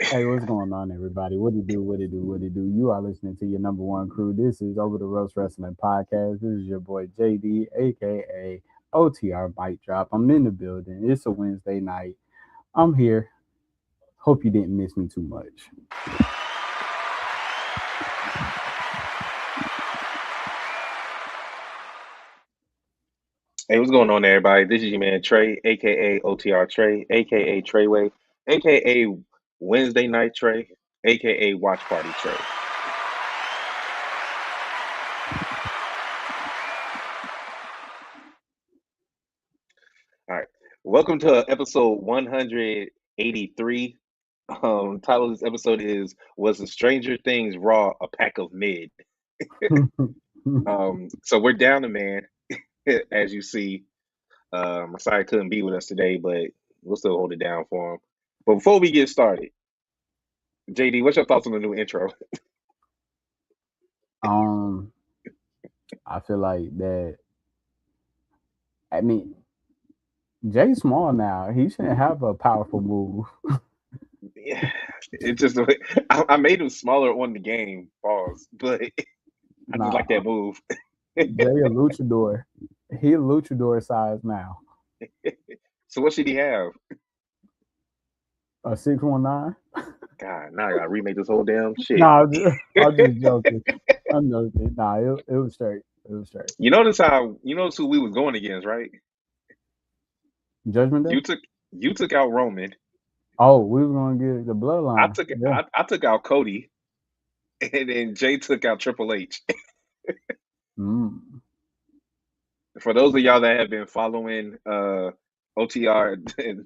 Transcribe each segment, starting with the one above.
Hey, what's going on, everybody? What it do? What it do? What it do? You are listening to your number one crew. This is Over the Roast Wrestling Podcast. This is your boy JD, aka OTR Bite Drop. I'm in the building. It's a Wednesday night. I'm here. Hope you didn't miss me too much. Hey, what's going on, everybody? This is your man Trey, aka OTR Trey, aka Treyway, aka Wednesday Night Trey, aka Watch Party Trey. All right, welcome to episode 183. Title of this episode is "Was the Stranger Things Raw a Pack of Mid?" So we're down a man, as you see. Masai couldn't be with us today, but we'll still hold it down for him. But before we get started, JD, what's your thoughts on the new intro? um, I feel like that. I mean, Jay Small now. He shouldn't have a powerful move. Yeah, it just I made him smaller on the game, pause, but I just like Nah, that move. Jay a luchador. He a luchador size now. So what should he have? A 619. God, now I gotta remake this whole damn shit. Nah, I'm just joking. I'm joking. Nah, it was straight. It was straight. You notice who we was going against, right? Judgment Day. You took you took out Roman. Oh, we was gonna get the I bloodline. took Yeah. I took out Cody, and then Jay took out Triple H. Mm. For those of y'all that have been following OTR,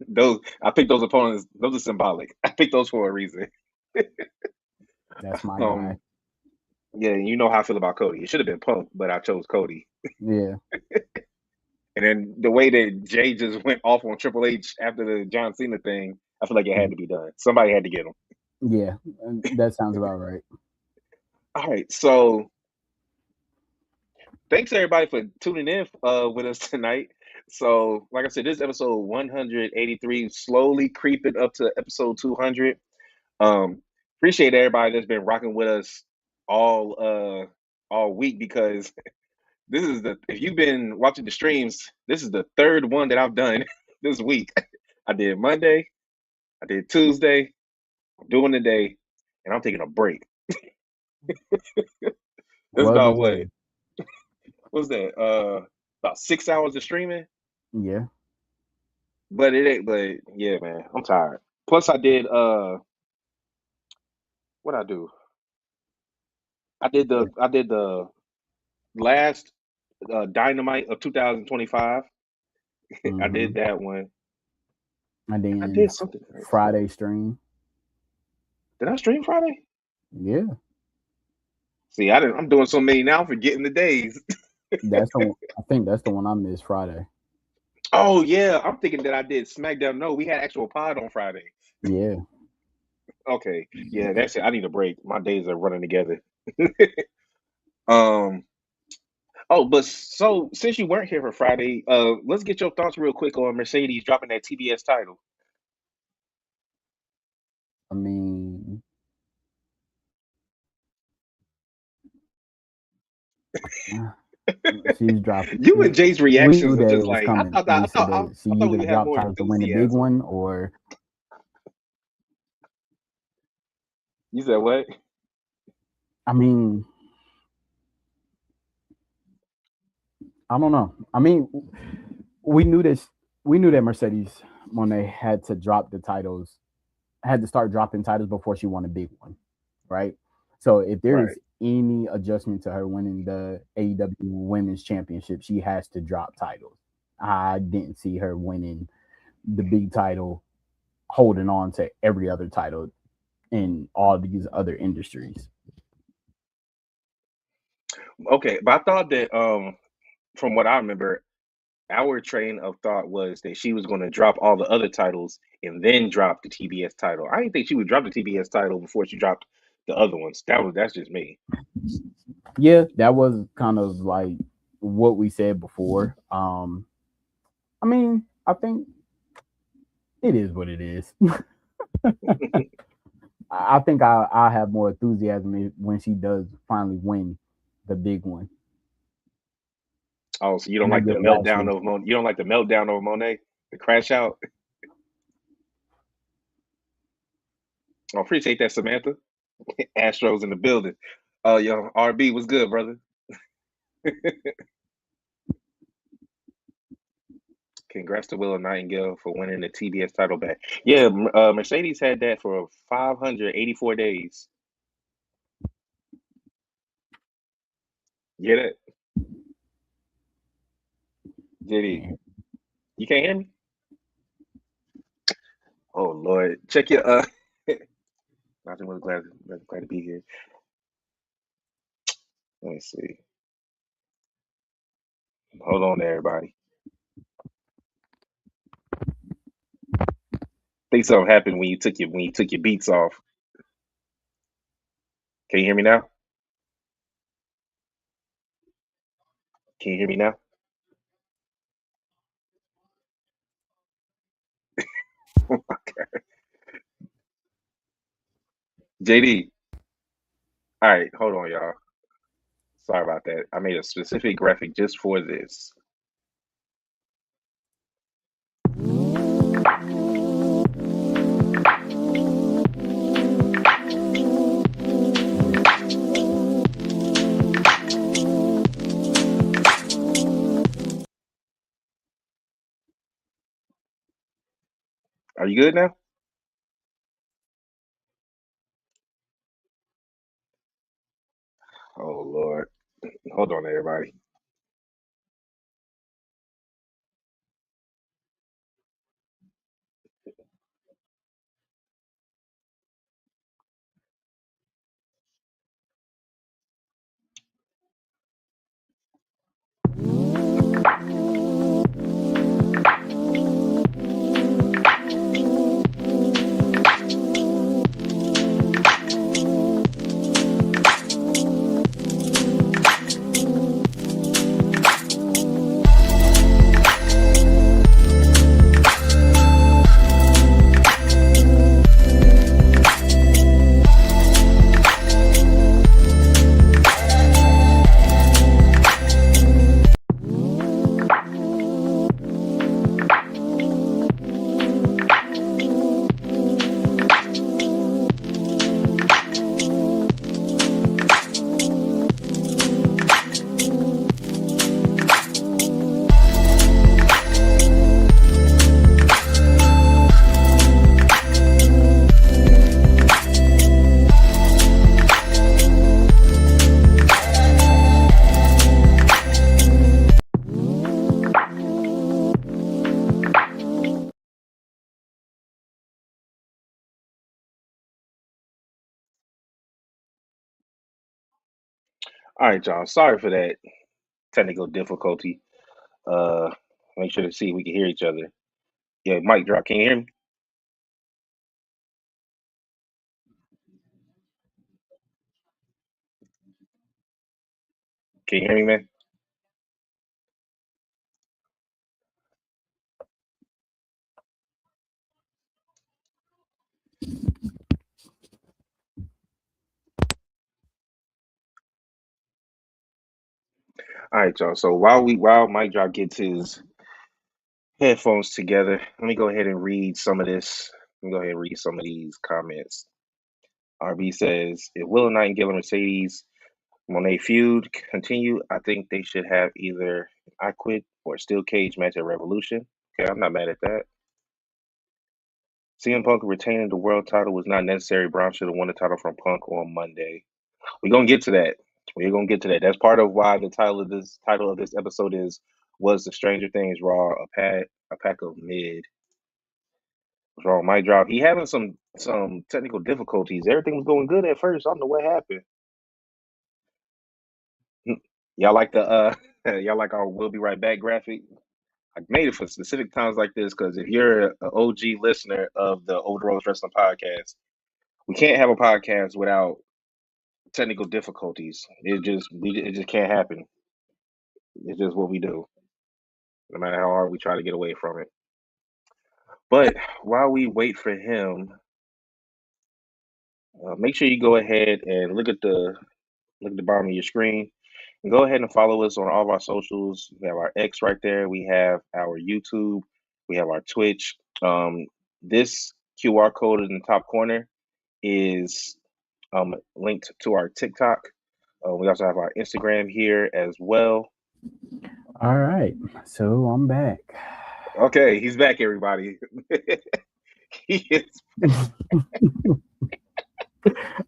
those I picked those opponents. Those are symbolic. I picked those for a reason. That's my guy. Um, yeah, you know how I feel about Cody. It should have been Punk, but I chose Cody. Yeah, And then the way that Jay just went off on Triple H after the John Cena thing, I feel like it had to be done. Somebody had to get him. yeah. That sounds about right. All right, so thanks everybody for tuning in with us tonight. So, like I said, this is episode 183, slowly creeping up to episode 200. Appreciate everybody that's been rocking with us all all week because this is the if you've been watching the streams, this is the third one that I've done this week. I did Monday, I did Tuesday, I'm doing today, and I'm taking a break. That's Well about what? deserved. What's that? About 6 hours of streaming. Yeah. But it ain't. But yeah, man, I'm tired. Plus, I did. What I do? I did the last Dynamite of 2025. I Mm-hmm. did that one. And And I then did something else. Friday stream. Did I stream Friday? Yeah, See, I didn't. I'm doing so many now, I'm forgetting the days. that's the. I think that's the one I missed Friday. Oh yeah, I'm thinking that I did SmackDown. No, we had actual pod on Friday. Yeah. Okay, yeah, that's it. I need a break. My days are running together. um. Oh, but so since you weren't here for Friday, let's get your thoughts real quick on Mercedes dropping that TBS title. I mean, she's dropping. You and Jay's We knew reactions are that just it was like coming. We said that she I thought we either would have drop more title to win the big enthusiasm. one, or You said what? I mean, I don't know. I mean, we knew this. We knew that Mercedes, when they had to drop the titles, had to start dropping titles before she won a big one, right? So if there Right. is any adjustment to her winning the AEW Women's Championship, she has to drop titles. I didn't see her winning the big title, holding on to every other title in all these other industries. Okay, but I thought that from what I remember, our train of thought was that she was going to drop all the other titles and then drop the TBS title. I didn't think she would drop the TBS title before she dropped the other ones. That's just me. Yeah, that was kind of like what we said before. I mean, I think it is what it is. I think I have more enthusiasm when she does finally win the big one, Oh, so you don't and I like the get meltdown Lashley. of You don't like the meltdown of Monet, the crash out. I appreciate that, Samantha. Astros in the building. Yo, RB, what's good, brother? Congrats to Willow Nightingale for winning the TBS title back. Yeah, Mercedes had that for 584 days. Get it? Did he? You can't hear me? Oh Lord, check your Nothing was glad to be here. Let me see. Hold on, everybody. Think something happened when you took your beats off. Can you hear me now? Can you hear me now? JD. All right, hold on, y'all. Sorry about that. I made a specific graphic just for this. Are you good now? Oh Lord. Hold on, everybody. All right, y'all. Sorry for that technical difficulty. Uh, make sure to see if we can hear each other. Yeah, mic drop. Can you hear me? Can you hear me, man? All right, y'all. So while mic drop gets his headphones together, let me go ahead and read some of this. Let me go ahead and read some of these comments. RB says, if Willow Nightingale and Mercedes Monet feud continue, I think they should have either I Quit or Steel Cage match at Revolution. Okay, I'm not mad at that. CM Punk retaining the world title was not necessary. Braun should have won the title from Punk on Monday. We're gonna get to that. We're gonna get to that. That's part of why the title of this episode is was the Stranger Things Raw a pack of mid. What's wrong? My drop. He having some technical difficulties. Everything was going good at first. I don't know what happened. Y'all like the y'all like our "We'll be right back" graphic. I made it for specific times like this because if you're an OG listener of the Over the Road Wrestling podcast, we can't have a podcast without technical difficulties. It just can't happen. It's just what we do, no matter how hard we try to get away from it. But while we wait for him, make sure you go ahead and look at the bottom of your screen. And go ahead and follow us on all of our socials. We have our X right there. We have our YouTube. We have our Twitch. This QR code in the top corner is linked to our TikTok. We also have our Instagram here as well. All right, so I'm back. Okay, he's back, everybody. He is.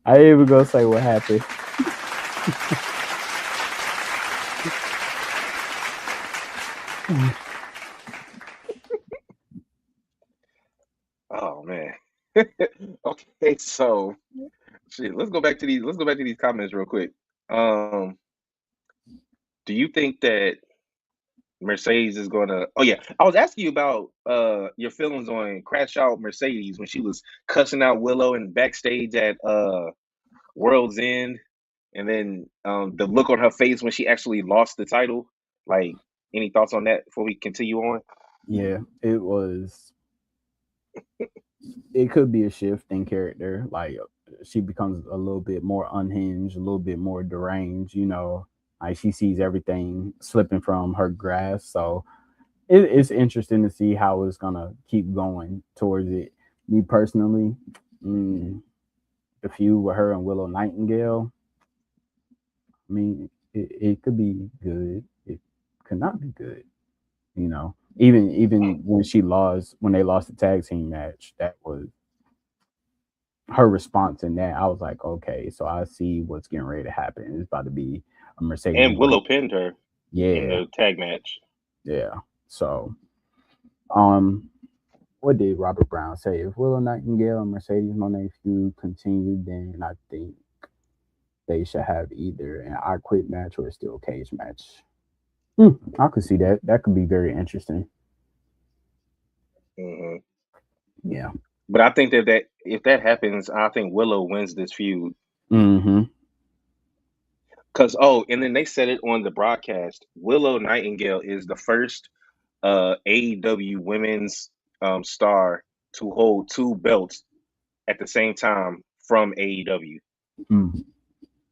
I ain't even gonna say what happened. Oh man. Okay, so shit. Let's go back to these. Let's go back to these comments real quick. Um, do you think that Mercedes is gonna? Oh yeah, I was asking you about your feelings on Crash Out Mercedes when she was cussing out Willow and backstage at World's End, and then the look on her face when she actually lost the title. Like, any thoughts on that before we continue on? Yeah, it was. It could be a shift in character. Like she becomes a little bit more unhinged, a little bit more deranged. Like she sees everything slipping from her grasp. So it's interesting to see how it's gonna keep going towards it. Me personally, mm, the feud with her and Willow Nightingale. I mean, it could be good. It could not be good. Even when they lost the tag team match, that was her response in that. I was like, okay, so I see what's getting ready to happen. It's about to be a Mercedes And Willow break. pinned her in Yeah, the tag match. yeah. So, um, what did Robert Brown say? If Willow Nightingale and Mercedes Monet feud continue, then I think they should have either an I Quit match or a steel cage match. I could see that. That could be very interesting. Hmm. Yeah. But I think that if that happens, I think Willow wins this feud. Mm-hmm. Cause and then they said it on the broadcast. Willow Nightingale is the first AEW women's star to hold two belts at the same time from AEW. Mm.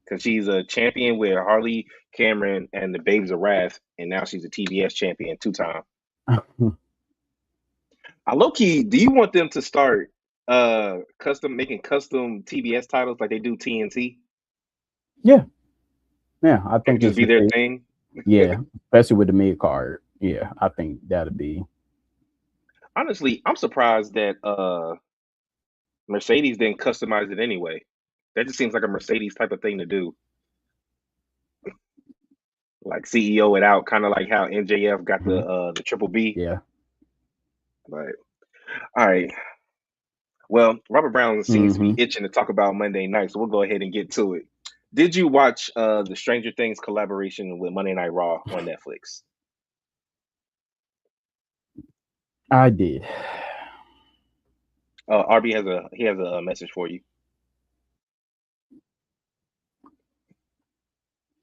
Because she's a champion with Harley Cameron and the Babes of Wrath, and now she's a TBS champion 2 time. I low key, do you want them to start making custom TBS titles like they do TNT Yeah. Yeah. I and think just it's be a their thing. thing? Yeah. Especially with the mid card. Yeah. I think that'll be. Honestly, I'm surprised that Mercedes didn't customize it anyway. That just seems like a Mercedes type of thing to do. Like CEO it out, kind of like how NJF got Mhm. the triple B. Yeah. But all right. Well, Robert Brown seems to be Hmm. itching to talk about Monday night, so we'll go ahead and get to it. Did you watch the Stranger Things collaboration with Monday Night Raw on Netflix? I did. RB has a message for you.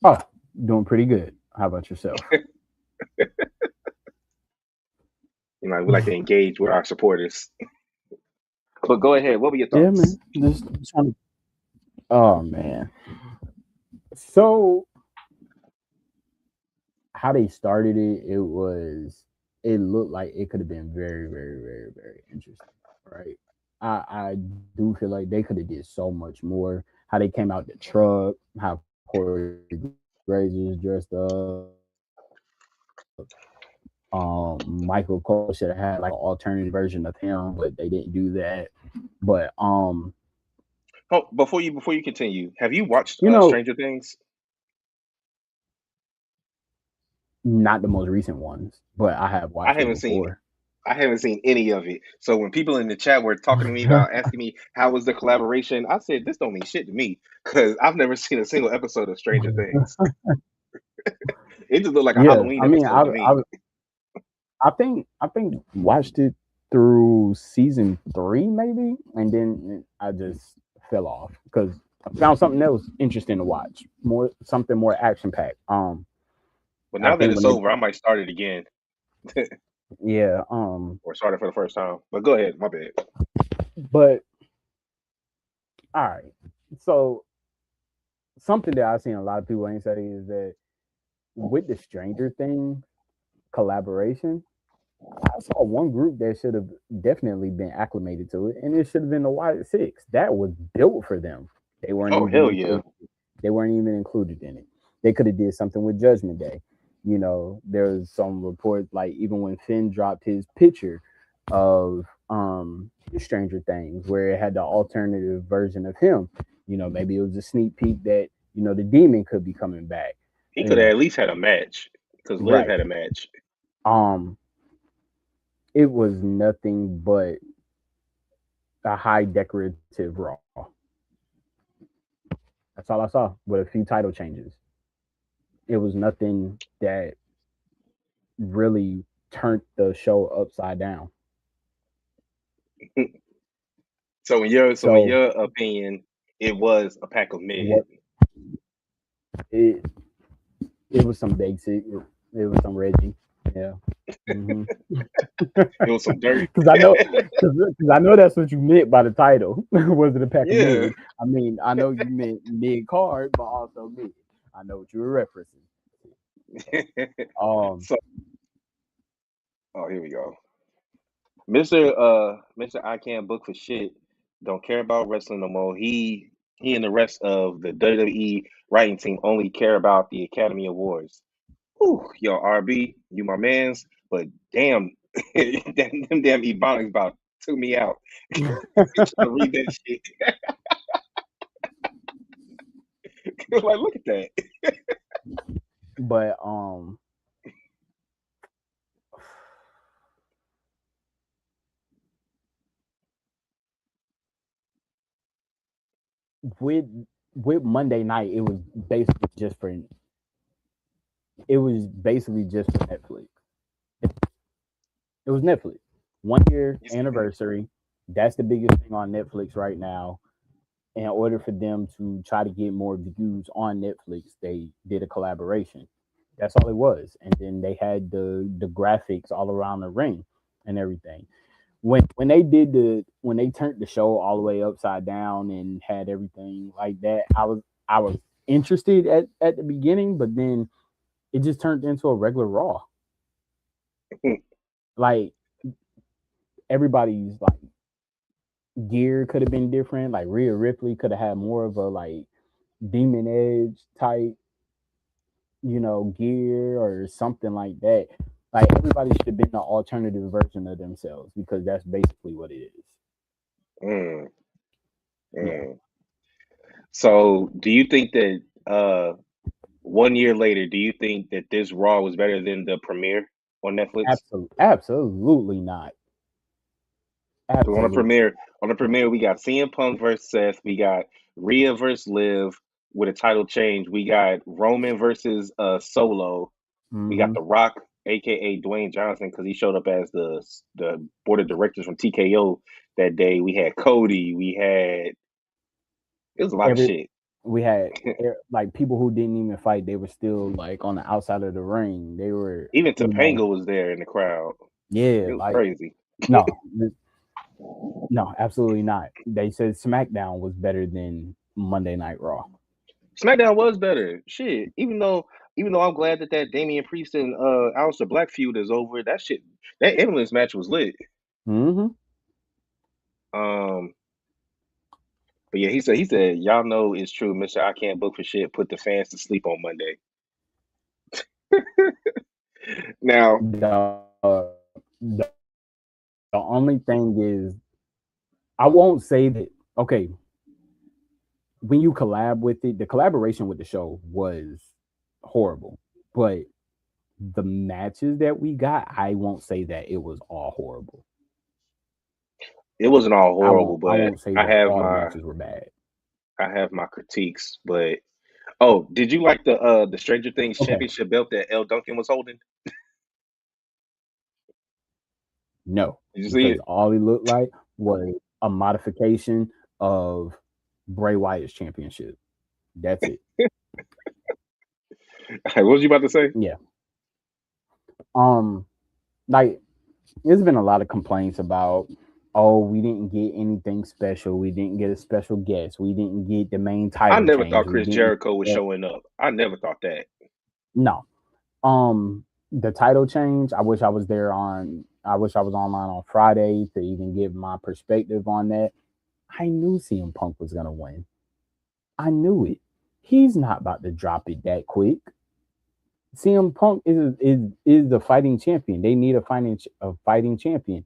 Oh, doing pretty good. How about yourself? You know, we like to engage with our supporters. But go ahead. What were your Yeah, thoughts? man. Just trying to. Oh man. So how they started it, it looked like it could have been very, very, very, very interesting. Right. I do feel like they could have did so much more. How they came out the truck, how Corey Graves was dressed up. Michael Cole should have had like an alternative version of him, but they didn't do that. But Oh, before you continue, have you you watched know, Stranger Things? not the most recent ones, but I have I watched it haven't seen before. I haven't seen any of it. So when people in the chat were talking to me about asking me how was the collaboration, I said this don't mean shit to me because I've never seen a single episode of Stranger Things. It just looked like a Yeah, Halloween I mean, episode to me. I think watched it through season 3 maybe, and then I just fell off because I found something else interesting to watch, more action packed. But I now that think it's when they over, I might start it again. Yeah. or started for the first time. But go ahead, my bad. But all right. So something that I've seen a lot of people ain't say is that with the Stranger Things collaboration, I saw one group that should have definitely been acclimated to it, and it should have been the White Six. That was built for them. They weren't Oh even hell yeah. included. They weren't even included in it. They could have did something with Judgment Day. There's some reports like even when Finn dropped his picture of Stranger Things, where it had the alternative version of him. Maybe it was a sneak peek that the demon could be coming back. He You could have know, at least had a match because Liv right? had a match. Um, it was nothing but a high decorative Raw. That's all I saw with a few title changes. It was nothing that really turned the show upside down. So in So your opinion, it was a pack of mid. what it it was some basic. It was some Reggie. Yeah. Because It was some dirt. I know, because I know that's what you meant by the title. Was it a pack of Yeah. mid? I mean, I know you meant mid card, but also mid. I know what you were referencing. Um, So oh here we go. Mr. I can't book for shit. Don't care about wrestling no more. He and the rest of the WWE writing team only care about the Academy Awards. Whew, yo, RB, you my man's, but damn, them damn Ebonics about took me out. Trying to read that shit. Like, look at that. but with with Monday night, it was basically just for Netflix. It was Netflix. 1 year You said that. anniversary. That's the biggest thing on Netflix right now. In order for them to try to get more views on Netflix, they did a collaboration. That's all it was. And then they had the graphics all around the ring and everything. When they turned the show all the way upside down and had everything like that, I was interested at the beginning, but then it just turned into a regular Raw. Like everybody's like gear could have been different. Like Rhea Ripley could have had more of a like Demon Edge type, gear or something like that. Like everybody should have been an alternative version of themselves because that's basically what it is. Mm, Yeah, mm. So, do you think that 1 year later, do you think that this Raw was better than the premiere on Netflix? absolutely not. So Absolutely. on the premiere, we got CM Punk versus Seth. We got Rhea versus Liv with a title change. We got Roman versus Solo. We got Hmm. The Rock, aka Dwayne Johnson, because he showed up as the board of directors from TKO that day. We had Cody. We had it was a lot of Every shit. we had like people who didn't even fight. They were still like on the outside of the ring. They were, Even you know, Topanga was there in the crowd. yeah, It was like crazy. no, no, absolutely not. They said SmackDown was better than Monday Night Raw. SmackDown was better. Shit. Even though I'm glad that Damian Priest and Aleister Black feud is over, that ambulance match was lit. Hmm. Um, but yeah, he said, y'all know it's true, Mister. I can't book for shit. Put the fans to sleep on Monday. Now, The the only thing is, I won't say that. Okay, when you collab with it, the collaboration with the show was horrible, but the matches that we got, I won't say that it was all horrible. it wasn't all I horrible, won't. I but won't say that all the matches were bad. I have my critiques. But oh, did you like the Stranger Things Okay, championship belt that L Duncan was holding? no, Did you see because it? all he looked like was a modification of Bray Wyatt's championship. That's it. What was you about to say? Yeah. Um, like There's been a lot of complaints about, oh, we didn't get anything special. We didn't get a special guest. We didn't get the main I title never change. thought We Chris didn't Jericho was get showing up. I never thought that. no. The title change. I wish I was online on Friday to even give my perspective on that. I knew CM Punk was gonna win. I knew it. He's not about to drop it that quick. CM Punk is the fighting champion. They need a fighting champion.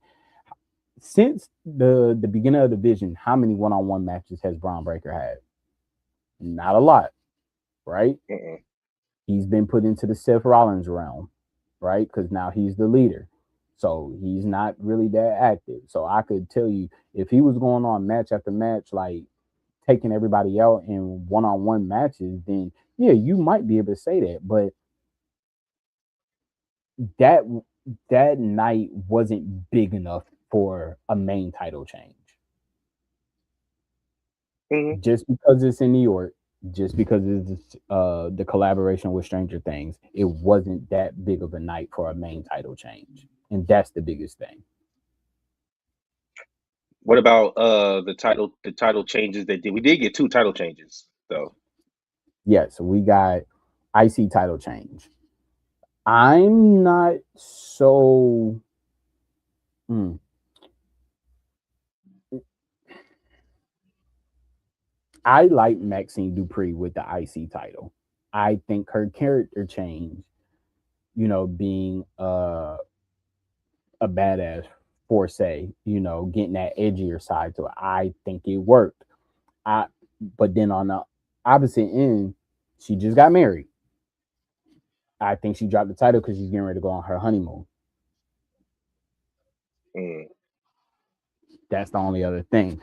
Since the beginning of the division, how many one-on-one matches has Braun Breaker had? Not a lot, right? Mm-mm. He's been put into the Seth Rollins realm, right? Because now he's the leader. So he's not really that active. So I could tell you if he was going on match after match, like taking everybody out in one-on-one matches, then yeah, you might be able to say that. But that that night wasn't big enough for a main title change. Mm-hmm. Just because it's in New York, just because it's the collaboration with Stranger Things, it wasn't that big of a night for a main title change, and that's the biggest thing. What about the title changes they did? We did get two title changes though. Yes, we got IC title change. I'm not so. hmm, I like Maxine Dupree with the IC title. I think her character change, being a badass for say, getting that edgier side to it. I think it worked. I but then on the opposite end, she just got married. I think she dropped the title because she's getting ready to go on her honeymoon. Mm. That's the only other thing.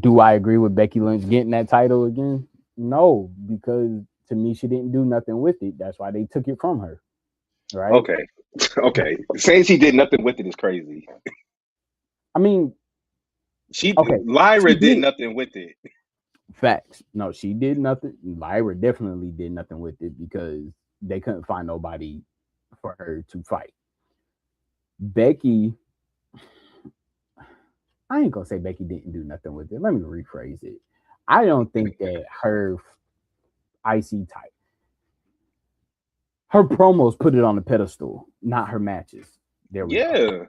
Do I agree with Becky Lynch getting that title again? No, because to me she didn't do nothing with it. That's why they took it from her. Right? Okay, okay. Saying she did nothing with it is crazy. I mean, She okay, she Lyra did did nothing with it. facts. No, she did nothing. Lyra definitely did nothing with it because they couldn't find nobody for her to fight. Becky, I ain't gonna say Becky didn't do nothing with it. Let me rephrase it. I don't think that her IC type, her promos put it on the pedestal, not her matches. There we go. Yeah,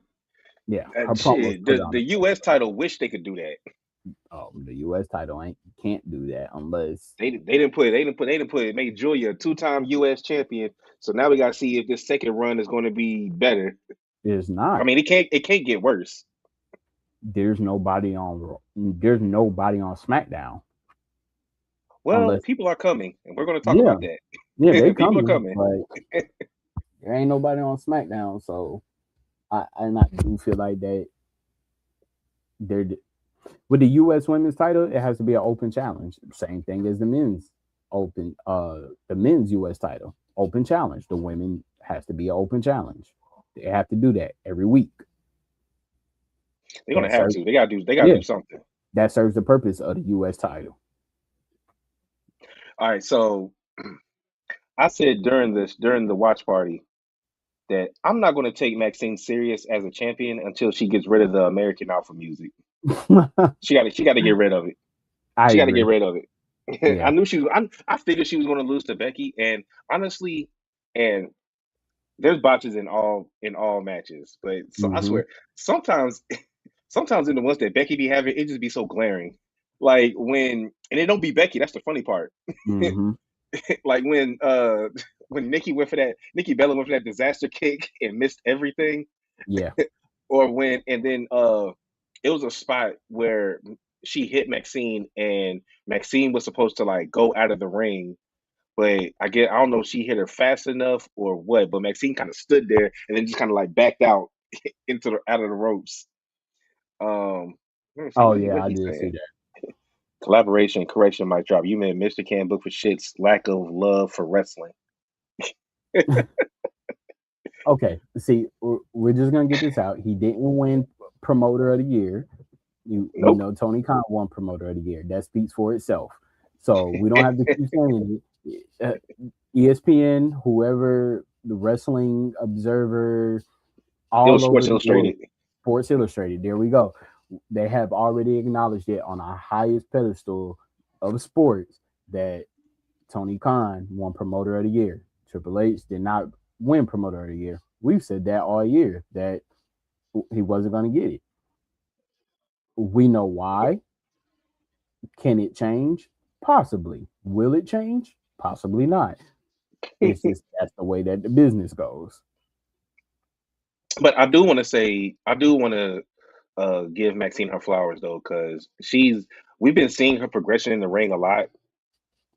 Yeah, her promos shit. put it The on the the U.S. pedestal. title wish they could do that. The US title ain't can't do that unless They didn't put make Julia a two-time U.S. champion. So now we got to see if this second run is going to be better. there's I not. mean, it can't get worse. There's nobody on SmackDown Well, unless people are coming, and we're going to talk yeah, about that. yeah, they People are coming, coming. but there ain't nobody on SmackDown, so I do feel like that they're with the U.S. Women's title, it has to be an open challenge. Same thing as the men's U.S. title, open challenge. The women has to be an open challenge. They have to do that every week. They're going That to have serves, to. They got to yeah, do something. that serves the purpose of the U.S. title. All right. So I said during the watch party that I'm not going to take Maxine serious as a champion until she gets rid of the American Alpha music. She got to get rid of it. I She got to get agree. rid of it. I Yeah. knew she was. I figured she was going to lose to Becky, and honestly, and there's botches in all matches, but so I Hmm. swear sometimes in the ones that Becky be having, it just be so glaring. Like and it don't be Becky. That's the funny part. Hmm. Like when Nikki Bella went for that disaster kick and missed everything, Yeah. or when and then it was a spot where she hit Maxine and Maxine was supposed to like go out of the ring, but I don't know if she hit her fast enough or what, but Maxine kind of stood there and then just kind of like backed out into the out of the ropes. Let me see Oh what he yeah, what I he did see saying. Collaboration correction might drop. You meant Mr. Can book for shit's lack of love for wrestling. that. Okay. See, we're just gonna get this out. He didn't win promoter of the year. We Nope. know Tony Khan won promoter of the year. That speaks for itself. So we don't have to keep saying it. ESPN, whoever, the Wrestling Observer, It was all over Sports the world. Illustrated. Sports Illustrated. There we go. They have already acknowledged it on our highest pedestal of sports that Tony Khan won Promoter of the Year. Triple H did not win Promoter of the Year. We've said that all year that he wasn't going to get it. We know why. Can it change? Possibly. Will it change? Possibly not. It's just that's the way that the business goes. But I do want to say, I do want to give Maxine her flowers though, because we've been seeing her progression in the ring a lot,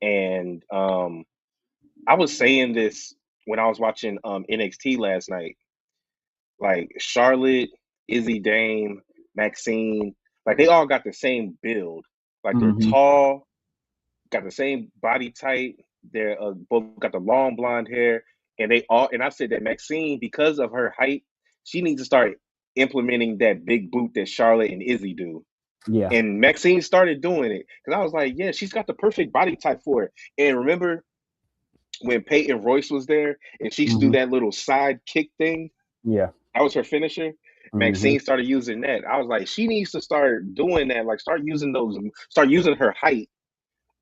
and I was saying this when I was watching NXT last night. Like Charlotte, Izzy Dame, Maxine, like they all got the same build. Like they're Mm-hmm. tall, got the same body type. They're both got the long blonde hair, and they all. And I said that Maxine, because of her height, she needs to start implementing that big boot that Charlotte and Izzy do. Yeah. And Maxine started doing it because I was like, yeah, she's got the perfect body type for it. And remember when Peyton Royce was there and she used to do Mm-hmm. that little side kick thing? Yeah. That was her finisher. Mm-hmm. Maxine started using that. I was like, she needs to start doing that. Like, start using her height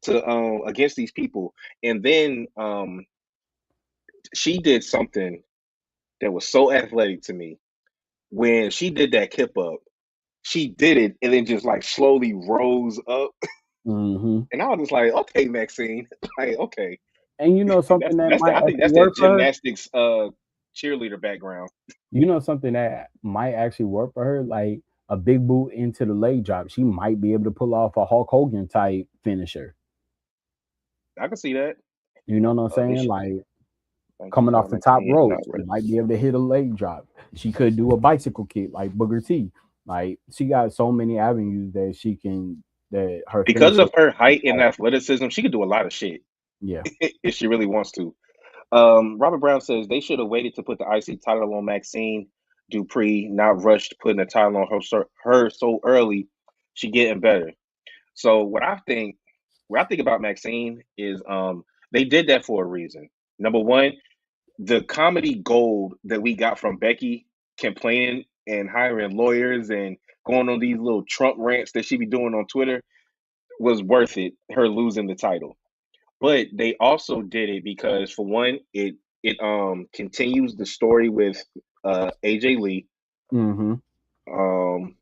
to against these people. And then she did something that was so athletic to me. When she did that kip up, she did it and then just like slowly rose up. Mm-hmm. And I was just like, okay, Maxine, like, okay, And you know something that might I think actually that's that work for her. gymnastics cheerleader background. You know something that might actually work for her, like a big boot into the leg drop. She might be able to pull off a Hulk Hogan type finisher. I can see that. You know what I'm They saying? should Like thank you coming for off the top Maxine rope, not she rest. might be able to hit a leg drop. She could do a bicycle kick like Booker T. Like she got so many avenues that she can that her Because finisher. of her height and athleticism, she could do a lot of shit Yeah. if she really wants to. Robert Brown says they should have waited to put the IC title on Maxine Dupree, not rushed putting the title on her so early. She getting better. So what I think about Maxine is they did that for a reason. Number one, the comedy gold that we got from Becky complaining and hiring lawyers and going on these little Trump rants that she be doing on Twitter was worth it, her losing the title. But they also did it because for one, it continues the story with AJ Lee. Mm-hmm. Um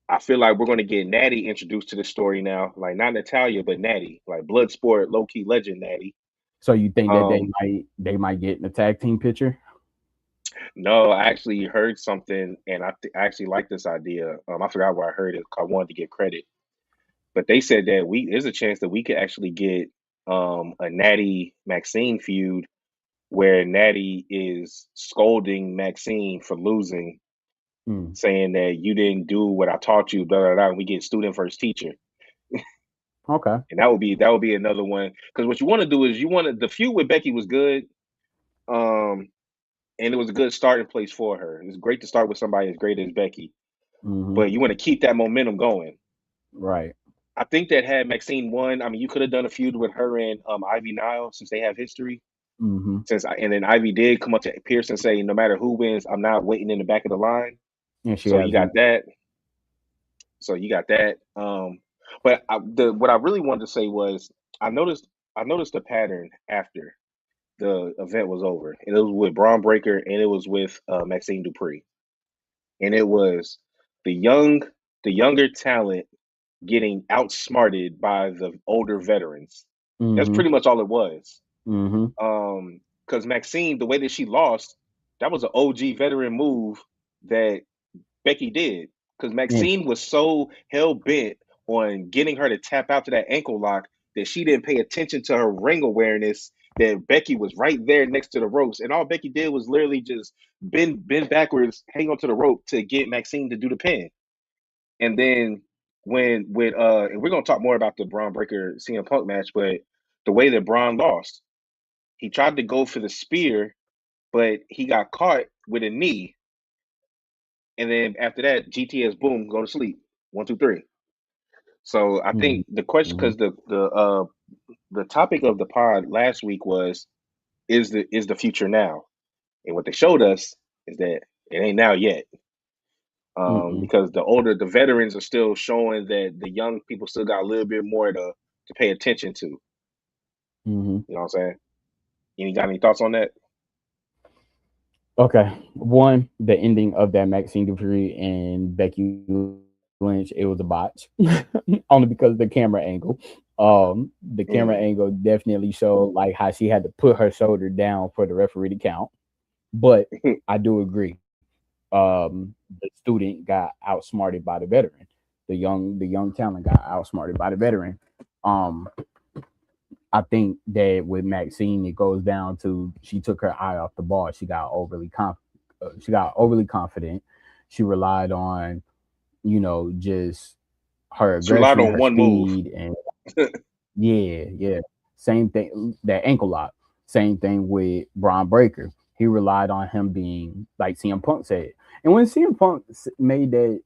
I feel like we're gonna get Natty introduced to the story now. Like not Natalia, but Natty, like Bloodsport, low key legend Natty. So you think that Um, they might get in the tag team picture? no, I actually heard something, and I actually like this idea. I forgot where I heard it. I wanted to give credit, but they said that there's a chance that we could actually get a Natty Maxine feud where Natty is scolding Maxine for losing, Mm. saying that you didn't do what I taught you, blah blah blah. And we get student versus teacher, Okay. and that would be another one. Because what you want to do is the feud with Becky was good, um, and it was a good starting place for her. It's great to start with somebody as great as Becky, Mm-hmm. but you want to keep that momentum going. Right. I think that had Maxine won, I mean, you could have done a feud with her and Ivy Nile since they have history. Mm-hmm. And then Ivy did come up to Pierce and say, no matter who wins, I'm not waiting in the back of the line. And she So you has got one. that. So you got that. But what I really wanted to say was I noticed I noticed a pattern after the event was over, and it was with Braun Breaker and it was with Maxine Dupree, and it was the younger talent getting outsmarted by the older veterans. That's Mm-hmm. pretty much all it was. Mm-hmm. Because Maxine, the way that she lost, that was an OG veteran move that Becky did. Because And Maxine was so hell bent on getting her to tap out to that ankle lock that she didn't pay attention to her ring awareness. That Becky was right there next to the ropes, and all Becky did was literally just bend backwards, hang onto the rope to get Maxine to do the pin. And then and we're gonna talk more about the Braun Breaker CM Punk match, but the way that Braun lost, he tried to go for the spear, but he got caught with a knee. And then after that, GTS boom, go to sleep. One, two, three. So I mm-hmm. think the question, Mm-hmm. because the topic of the pod last week was is the future now, and what they showed us is that It ain't now yet. Mm-mm. Because the veterans are still showing that the young people still got a little bit more to pay attention to. Mm-hmm. You know what I'm saying? You got any thoughts on that? Okay. One, the ending of that Maxine Dupree and Becky Lynch, it was a botch. Only because the camera angle. The camera angle Mm. definitely showed like how she had to put her shoulder down for the referee to count. But I do agree. The student got outsmarted by the veteran. The young talent got outsmarted by the veteran. Um, I think that with Maxine, it goes down to she took her eye off the ball. She got overly confident. She relied on just her She relied aggression, on her one move. speed, and yeah, yeah. Same thing that ankle lock. Same thing with Braun Breaker. He relied on him being like CM Punk said, and when CM Punk made that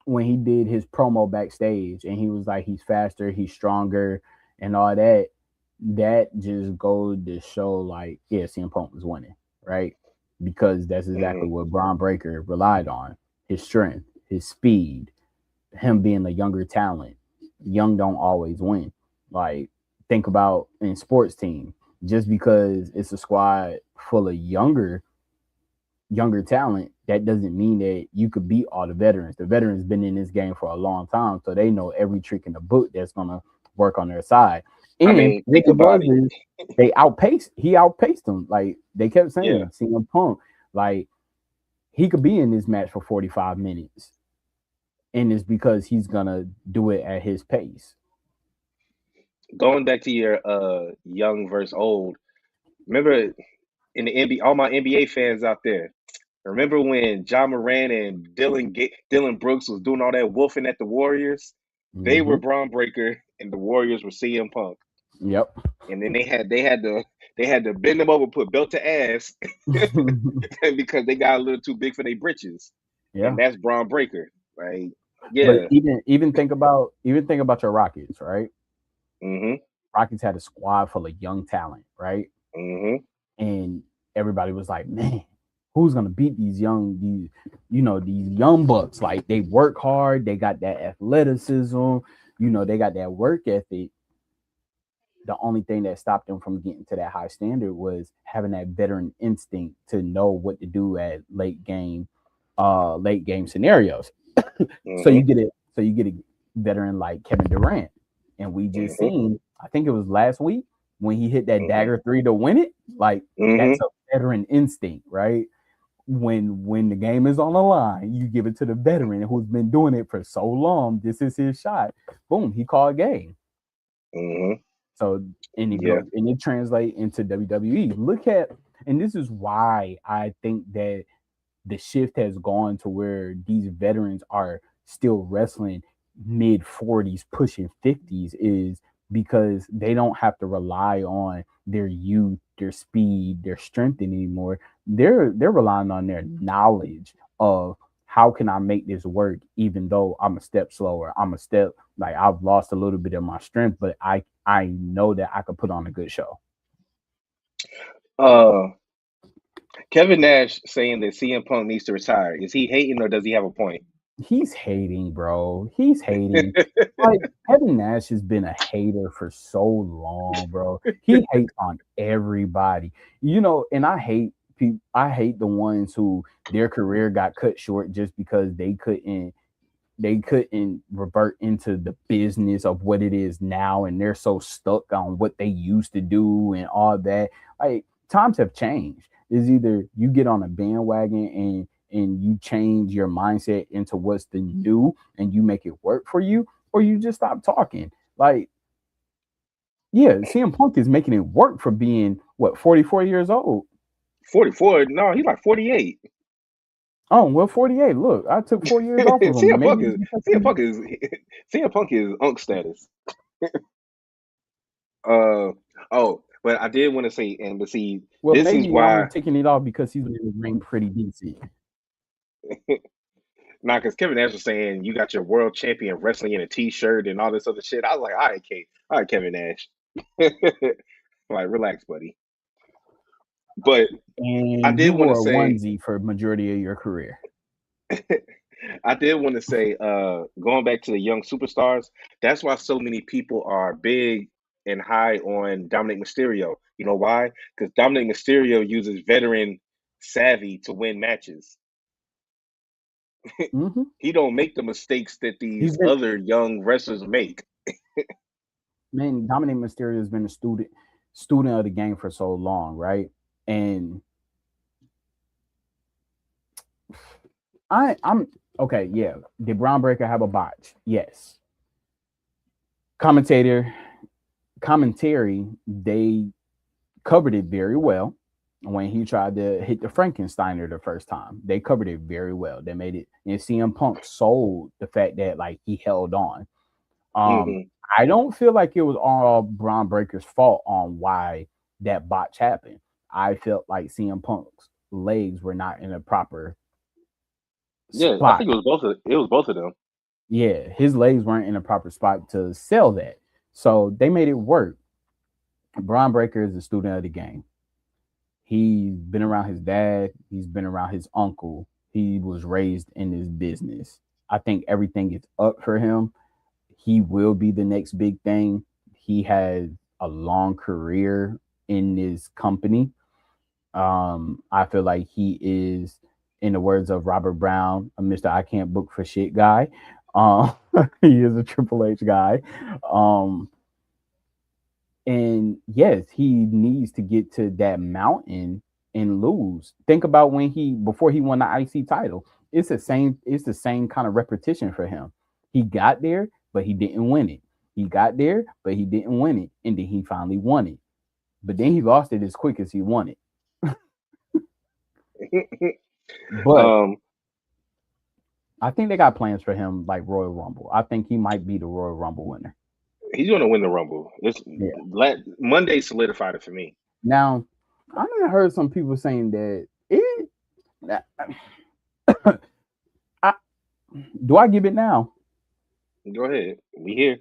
when he did his promo backstage and he was like he's faster, he's stronger, and all that, that just goes to show like yeah, CM Punk was winning, right? Because that's exactly Hmm. what Braun Breaker relied on: his strength, his speed, him being a younger talent. Young don't always win. Like think about in sports team, just because it's a squad full of younger talent, that doesn't mean that you could beat all the veterans. The veterans been in this game for a long time, so they know every trick in the book that's gonna work on their side. I And mean, what think it was about it. is he outpaced them. Like they kept Yeah. saying, CM Punk, like he could be in this match for 45 minutes. And it's because he's gonna do it at his pace. Going back to your young versus old. Remember in the NBA, all my NBA fans out there. Remember when John Moran and Dylan Brooks was doing all that wolfing at the Warriors? They were Hmm. Braun Breaker, and the Warriors were CM Punk. Yep. And then they had to bend them over, put belt to ass, because they got a little too big for their britches, and Yeah. that's Braun Breaker. Like, But yeah, even think about your Rockets, right? mm-hmm, Rockets had a squad full of young talent, right? mm-hmm, And everybody was like, man, who's gonna beat these young bucks? Like they work hard, they got that athleticism, they got that work ethic. The only thing that stopped them from getting to that high standard was having that veteran instinct to know what to do at late game scenarios. So mm-hmm, you get a veteran like Kevin Durant, and we just mm-hmm, seen. I think it was last week when he hit that mm-hmm, dagger three to win it. Like mm-hmm, that's a veteran instinct, right? When the game is on the line, you give it to the veteran who's been doing it for so long. This is his shot. Boom, he called game. mm-hmm. So Yeah. and it translate into WWE. Look at and this is why I think that the shift has gone to where these veterans are still wrestling mid 40s, pushing 50s, is because they don't have to rely on their youth, their speed, their strength anymore. They're relying on their knowledge of how can I make this work even though I'm a step slower. I'm a step like I've lost a little bit of my strength, but I know that I could put on a good show. Uh, Kevin Nash saying that CM Punk needs to retire. Is he hating or does he have a point? He's hating, bro. He's hating. Like Kevin Nash has been a hater for so long, bro. He hates on everybody. And I hate people. I hate the ones who their career got cut short just because they couldn't revert into the business of what it is now, and they're so stuck on what they used to do and all that. Like times have changed. Is either you get on a bandwagon and you change your mindset into what's the new and you make it work for you, or you just stop talking. Like, yeah, CM Punk is making it work for being what 44 years old. 44? No, he's like 48. Oh well, 48. Look, I took 4 years off of him. CM Maybe Punk it's is because CM Punk is CM Punk is unk status. Uh oh, but I did want to say, and but see, well, this is maybe I'm why. taking it off because he's in the ring pretty decent. Nah, because Kevin Nash was saying you got your world champion wrestling in a t-shirt and all this other shit. I was like, all right, Kevin Nash. Like, relax, buddy. But I And did you want to wore a say, onesie for majority of your career. I did want to say, going back to the young superstars, that's why so many people are big and high on Dominic Mysterio. You know why? Because Dominic Mysterio uses veteran savvy to win matches. Hmm. He don't make the mistakes that He's these been other young wrestlers make. Man, Dominic Mysterio has been a student of the game for so long, right? And I'm okay. Yeah, did Brown Breaker have a botch? Yes. Commentator commentary, they covered it very well when he tried to hit the Frankensteiner the first time. They covered it very well. They made it, and CM Punk sold the fact that like he held on. Um, Hmm. I don't feel like it was all Braun Breaker's fault on why that botch happened. I felt like CM Punk's legs were not in a proper Yeah, I spot. think it was both of them. Yeah, his legs weren't in a proper spot to sell that. So they made it work. Braun Breaker is a student of the game. He's been around his dad, he's been around his uncle. He was raised in this business. I think everything is up for him. He will be the next big thing. He has a long career in this company. I feel like he is, in the words of Robert Brown, a Mr. I can't book for shit guy. Um, he is a Triple H guy. Um, and yes, he needs to get to that mountain and lose. Think about when he before he won the IC title. It's the same kind of repetition for him. He got there, but he didn't win it. He got there, but he didn't win it. And then he finally won it. But then he lost it as quick as he won it. But um, I think they got plans for him like Royal Rumble. I think he might be the Royal Rumble winner. he's gonna win the Rumble. It's Yeah. Monday solidified it for me. Now, I done heard some people saying that it I, do I give it now? Go ahead, we here.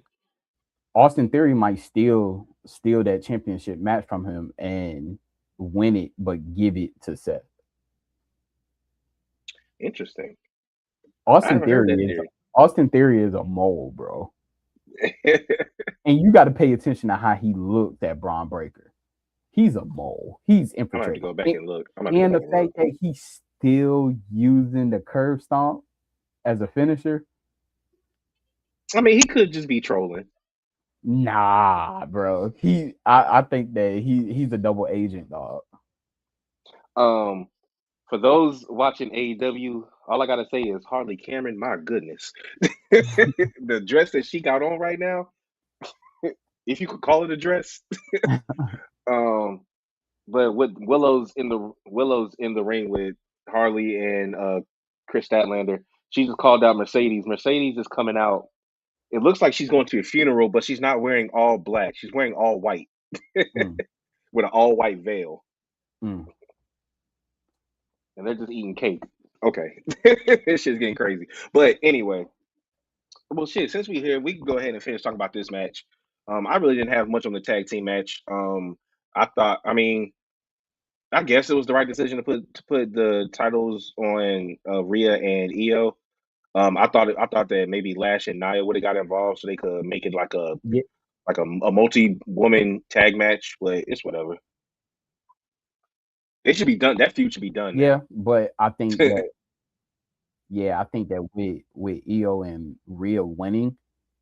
Austin Theory might steal that championship match from him and win it, but give it to Seth. Interesting. I Austin haven't heard Theory that is theory. Austin Theory is a mole, bro. And you got to pay attention to how he looked at Braun Breaker. He's a mole. He's I'm gonna have to infiltrating. go back and look. I'm gonna have to go And back the and look. fact that he's still using the curve stomp as a finisher, I mean, he could just be trolling. nah, bro. I think that he's a double agent, dog. Um, for those watching AEW, all I gotta say is Harley Cameron. My goodness, the dress that she got on right now, if you could call it a dress. Um, but with Willow's in the ring with Harley and Chris Statlander. She just called out Mercedes. Mercedes is coming out. It looks like she's going to a funeral, but she's not wearing all black. She's wearing all white Mm, with an all white veil, mm. and they're just eating cake. Okay, this shit's getting crazy. But anyway, well, shit. Since we're here, we can go ahead and finish talking about this match. I really didn't have much on the tag team match. I thought, I mean, I guess it was the right decision to put the titles on Rhea and Io. I thought that maybe Lash and Nia would have got involved so they could make it Yeah, like a multi-woman tag match, but it's whatever. It should be done. That feud should be done yeah, now. but I think that with Io and Rhea winning,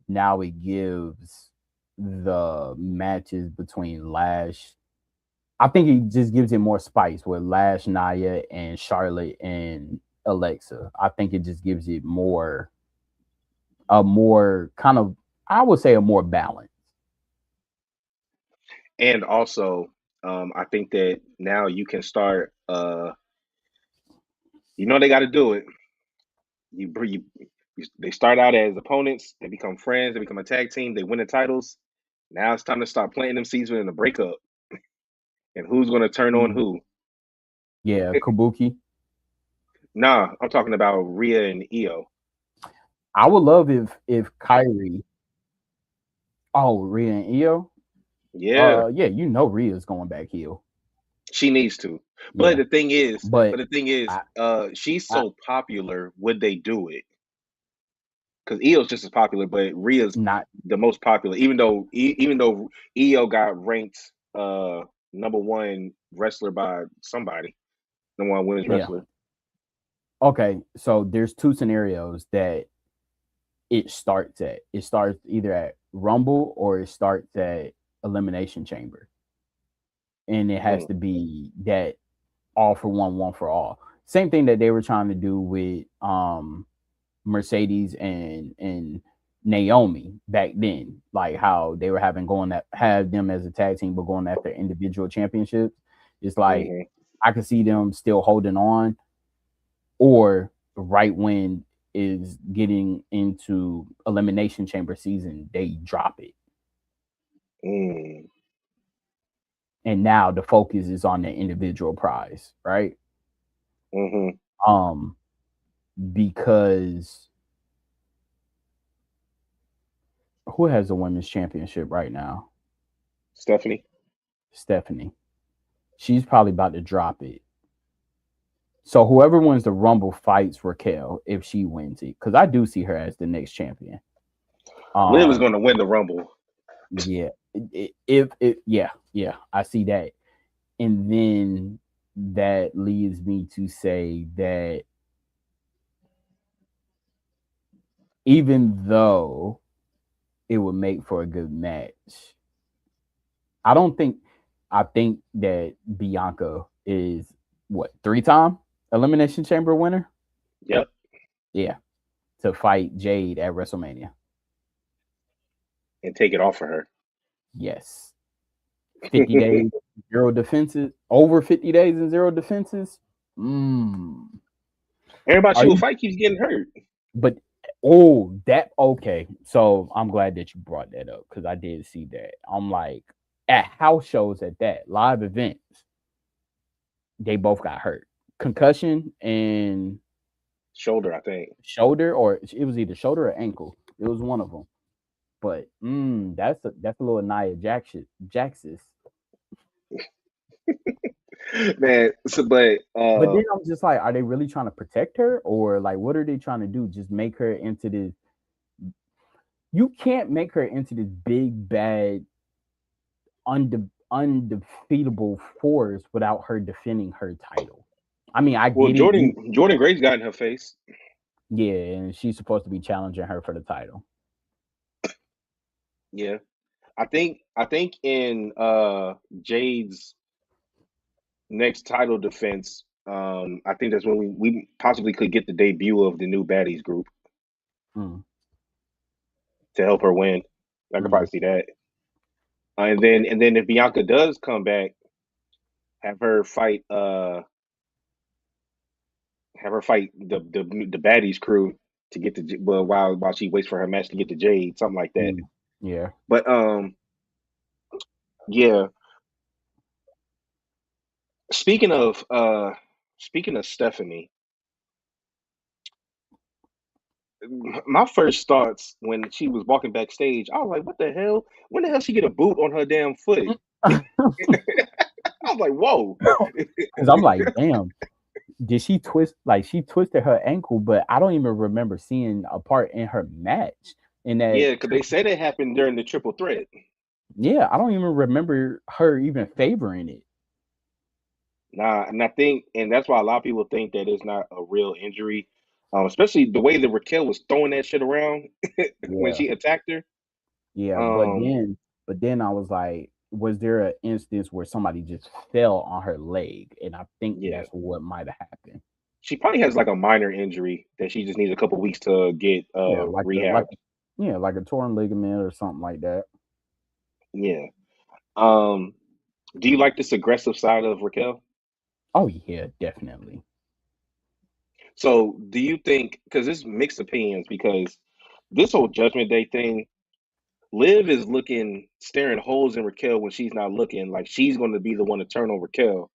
now it gives the matches between Lash. I think it just gives it more spice with Lash, Nia, and Charlotte and Alexa. I think it just gives it a more kind of, I would say, a more balance. And also, I think that now you can start. They got to do it. They start out as opponents. They become friends. They become a tag team. They win the titles. Now it's time to start planting them seeds in the breakup and who's going to turn on Mm, who. yeah, Kabuki. Nah, I'm talking about Rhea and Io. I would love if Kyrie. Oh, Rhea and Io. Yeah, Yeah, Rhea's going back heel. She needs to. But Yeah, the thing is, but I, she's I so popular. Would they do it? Because Io's just as popular, but Rhea's not the most popular. Even though Io got ranked number one wrestler by somebody, number one women's yeah. wrestler. Okay, so there's two scenarios that it starts at. It starts either at Rumble or it starts at Elimination Chamber, and it has Mm, to be that all for one, one for all. Same thing that they were trying to do with Mercedes and Naomi back then, like how they were having going that have them as a tag team, but going after individual championships. It's like hmm I could see them still holding on, or right when is getting into elimination chamber season, they drop it, mm, and now the focus is on the individual prize, right? hmm Um, because who has the women's championship right now? Stephanie. Stephanie. She's probably about to drop it. So whoever wins the Rumble fights Raquel if she wins it, because I do see her as the next champion. Liv is Um, going to win the Rumble. yeah, if it, yeah, yeah, I see that, and then that leads me to say that even though it would make for a good match, I don't think. I think that Bianca is what 3-time Elimination Chamber winner. Yep, Yeah, to fight Jade at WrestleMania. and take it off of her. Yes. 50 days, zero defenses, over 50 days and zero defenses. Mm. Everybody Are she will you, fight keeps getting hurt. but oh, that okay. So I'm glad that you brought that up because I did see that. I'm like, at house shows at that live events, they both got hurt. Concussion and Shoulder, I think. shoulder, or it was either shoulder or ankle. It was one of them. But that's a little Nia Jaxis. Man, so but But then I'm just like, are they really trying to protect her, or like, what are they trying to do? Just make her into this? You can't make her into this big bad, undefeatable force without her defending her title. I mean, I well, get it. Jordan Grace got in her face. Yeah, and she's supposed to be challenging her for the title. Yeah. I think in Jade's next title defense, I think that's when we possibly could get the debut of the new baddies group Mm, to help her win. I could mm, probably see that. And then if Bianca does come back, have her fight the baddies crew to get the well while she waits for her match to get the Jade, something like that. mm. Yeah. But yeah. Speaking of Stephanie, my first thoughts when she was walking backstage, I was like, "What the hell? When the hell she get a boot on her damn foot?" I was like, "Whoa!" Because I'm like, damn, did she twist? Like she twisted her ankle, but I don't even remember seeing a part in her match in that. Yeah, because they said it happened during the triple threat. Yeah, I don't even remember her even favoring it. Nah, and I think, and that's why a lot of people think that it's not a real injury, especially the way that Raquel was throwing that shit around when Yeah, she attacked her. yeah, Um, but then I was like, was there an instance where somebody just fell on her leg? And I think yeah, that's what might have happened. she probably has like a minor injury that she just needs a couple weeks to get Yeah, rehab. yeah, like a torn ligament or something like that. Yeah. Um, do you like this aggressive side of Raquel? Oh yeah, definitely. So, do you think, because it's mixed opinions, because this whole Judgment Day thing, Liv is looking, staring holes in Raquel when she's not looking, like she's going to be the one to turn on Raquel.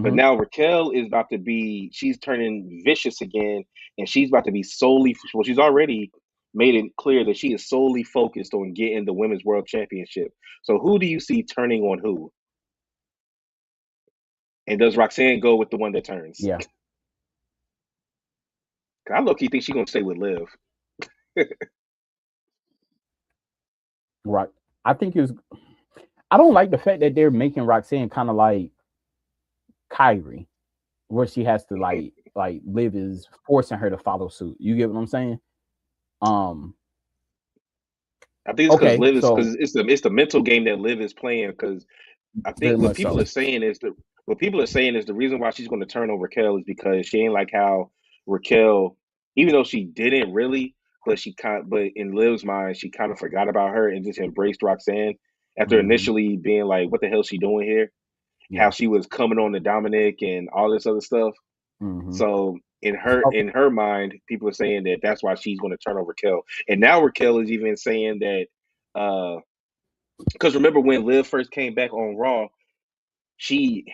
But Mm-hmm. now Raquel is about to be, she's turning vicious again, and she's about to be solely, well, she's already made it clear that she is solely focused on getting the Women's World Championship. So, who do you see turning on who? And does Roxanne go with the one that turns? Yeah, 'Cause I low key think she's gonna stay with Liv. right. I think it's. I don't like the fact that they're making Roxanne kind of like Kyrie, where she has to like Liv is forcing her to follow suit. You get what I'm saying? Um. I think it's because Okay, Liv is so because it's the mental game that Liv is playing. Because I very think much so. what people are saying is the reason why she's going to turn on Raquel is because she ain't like how Raquel, even though she didn't really, but in Liv's mind, she kind of forgot about her and just embraced Roxanne after Hmm. initially being like, "What the hell she doing here?" How Yeah. she was coming on to Dominic and all this other stuff. Hmm. So in her mind, people are saying that that's why she's going to turn on Raquel. And now Raquel is even saying that because remember when Liv first came back on Raw, she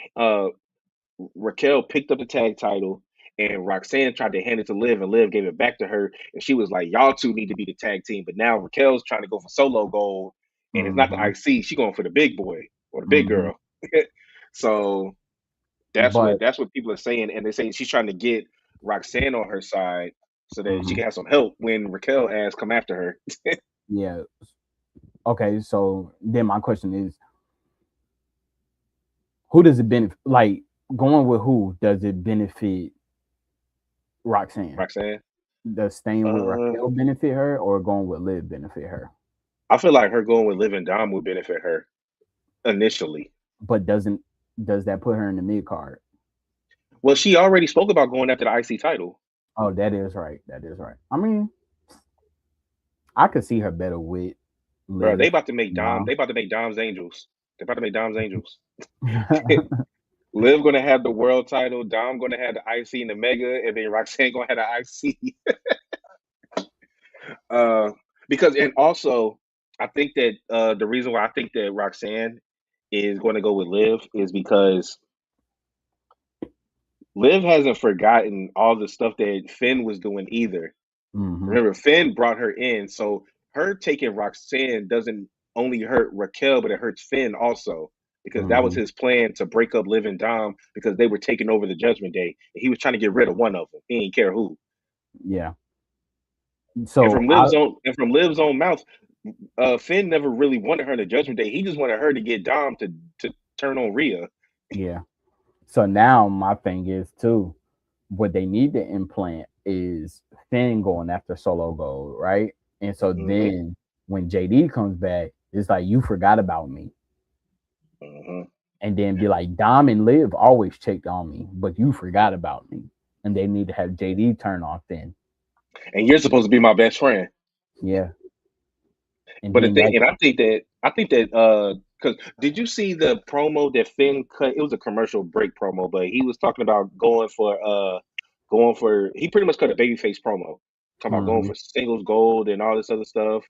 Raquel picked up the tag title and Roxanne tried to hand it to Liv and Liv gave it back to her and she was like, "Y'all two need to be the tag team." But now Raquel's trying to go for solo gold and it's not the Hmm. IC. She's going for the big boy or the big Hmm. girl. So that's what But that's what people are saying, and they're saying she's trying to get Roxanne on her side so that she mhm, can have some help when Raquel has come after her. yeah. Okay, so then my question is, who does it benefit? Like going with who does it benefit Roxanne? Roxanne, Does staying with uh, Raquel benefit her, or going with Liv benefit her? I feel like her going with Liv and Dom would benefit her initially. But does that put her in the mid card? Well, she already spoke about going after the IC title, Oh, that is right. That is right. I mean, I could see her better with bro. They Liv. about to make Dom. Dom. They about to make Dom's Angels. They about to make Dom's Angels. Liv gonna have the world title. Dom gonna have the IC and the Mega, and then Roxanne gonna have the IC. Uh, because and also, I think that the reason why I think that Roxanne is going to go with Liv is because Liv hasn't forgotten all the stuff that Finn was doing either. Hmm. Remember, Finn brought her in, so her taking Roxanne doesn't only hurt Raquel, but it hurts Finn also because that was Hmm. his plan to break up Liv and Dom because they were taking over the Judgment Day. And he was trying to get rid of one of them. He didn't care who. Yeah. And So I. from Liv's own mouth, Finn never really wanted her in the Judgment Day. He just wanted her to get Dom to turn on Rhea. Yeah. So now my thing is too, what they need to implant is Finn going after Solo Gold, right? And so Hmm. then when JD comes back, it's like you forgot about me. Hmm. And then be like, Dom and Liv always checked on me, but you forgot about me. And they need to have JD turn on Finn. And you're supposed to be my best friend. Yeah. And But the then thing, that and I think that because did you see the promo that Finn cut? It was a commercial break promo, but he was talking about going for he pretty much cut a babyface promo, talking about going hmm for singles gold and all this other stuff,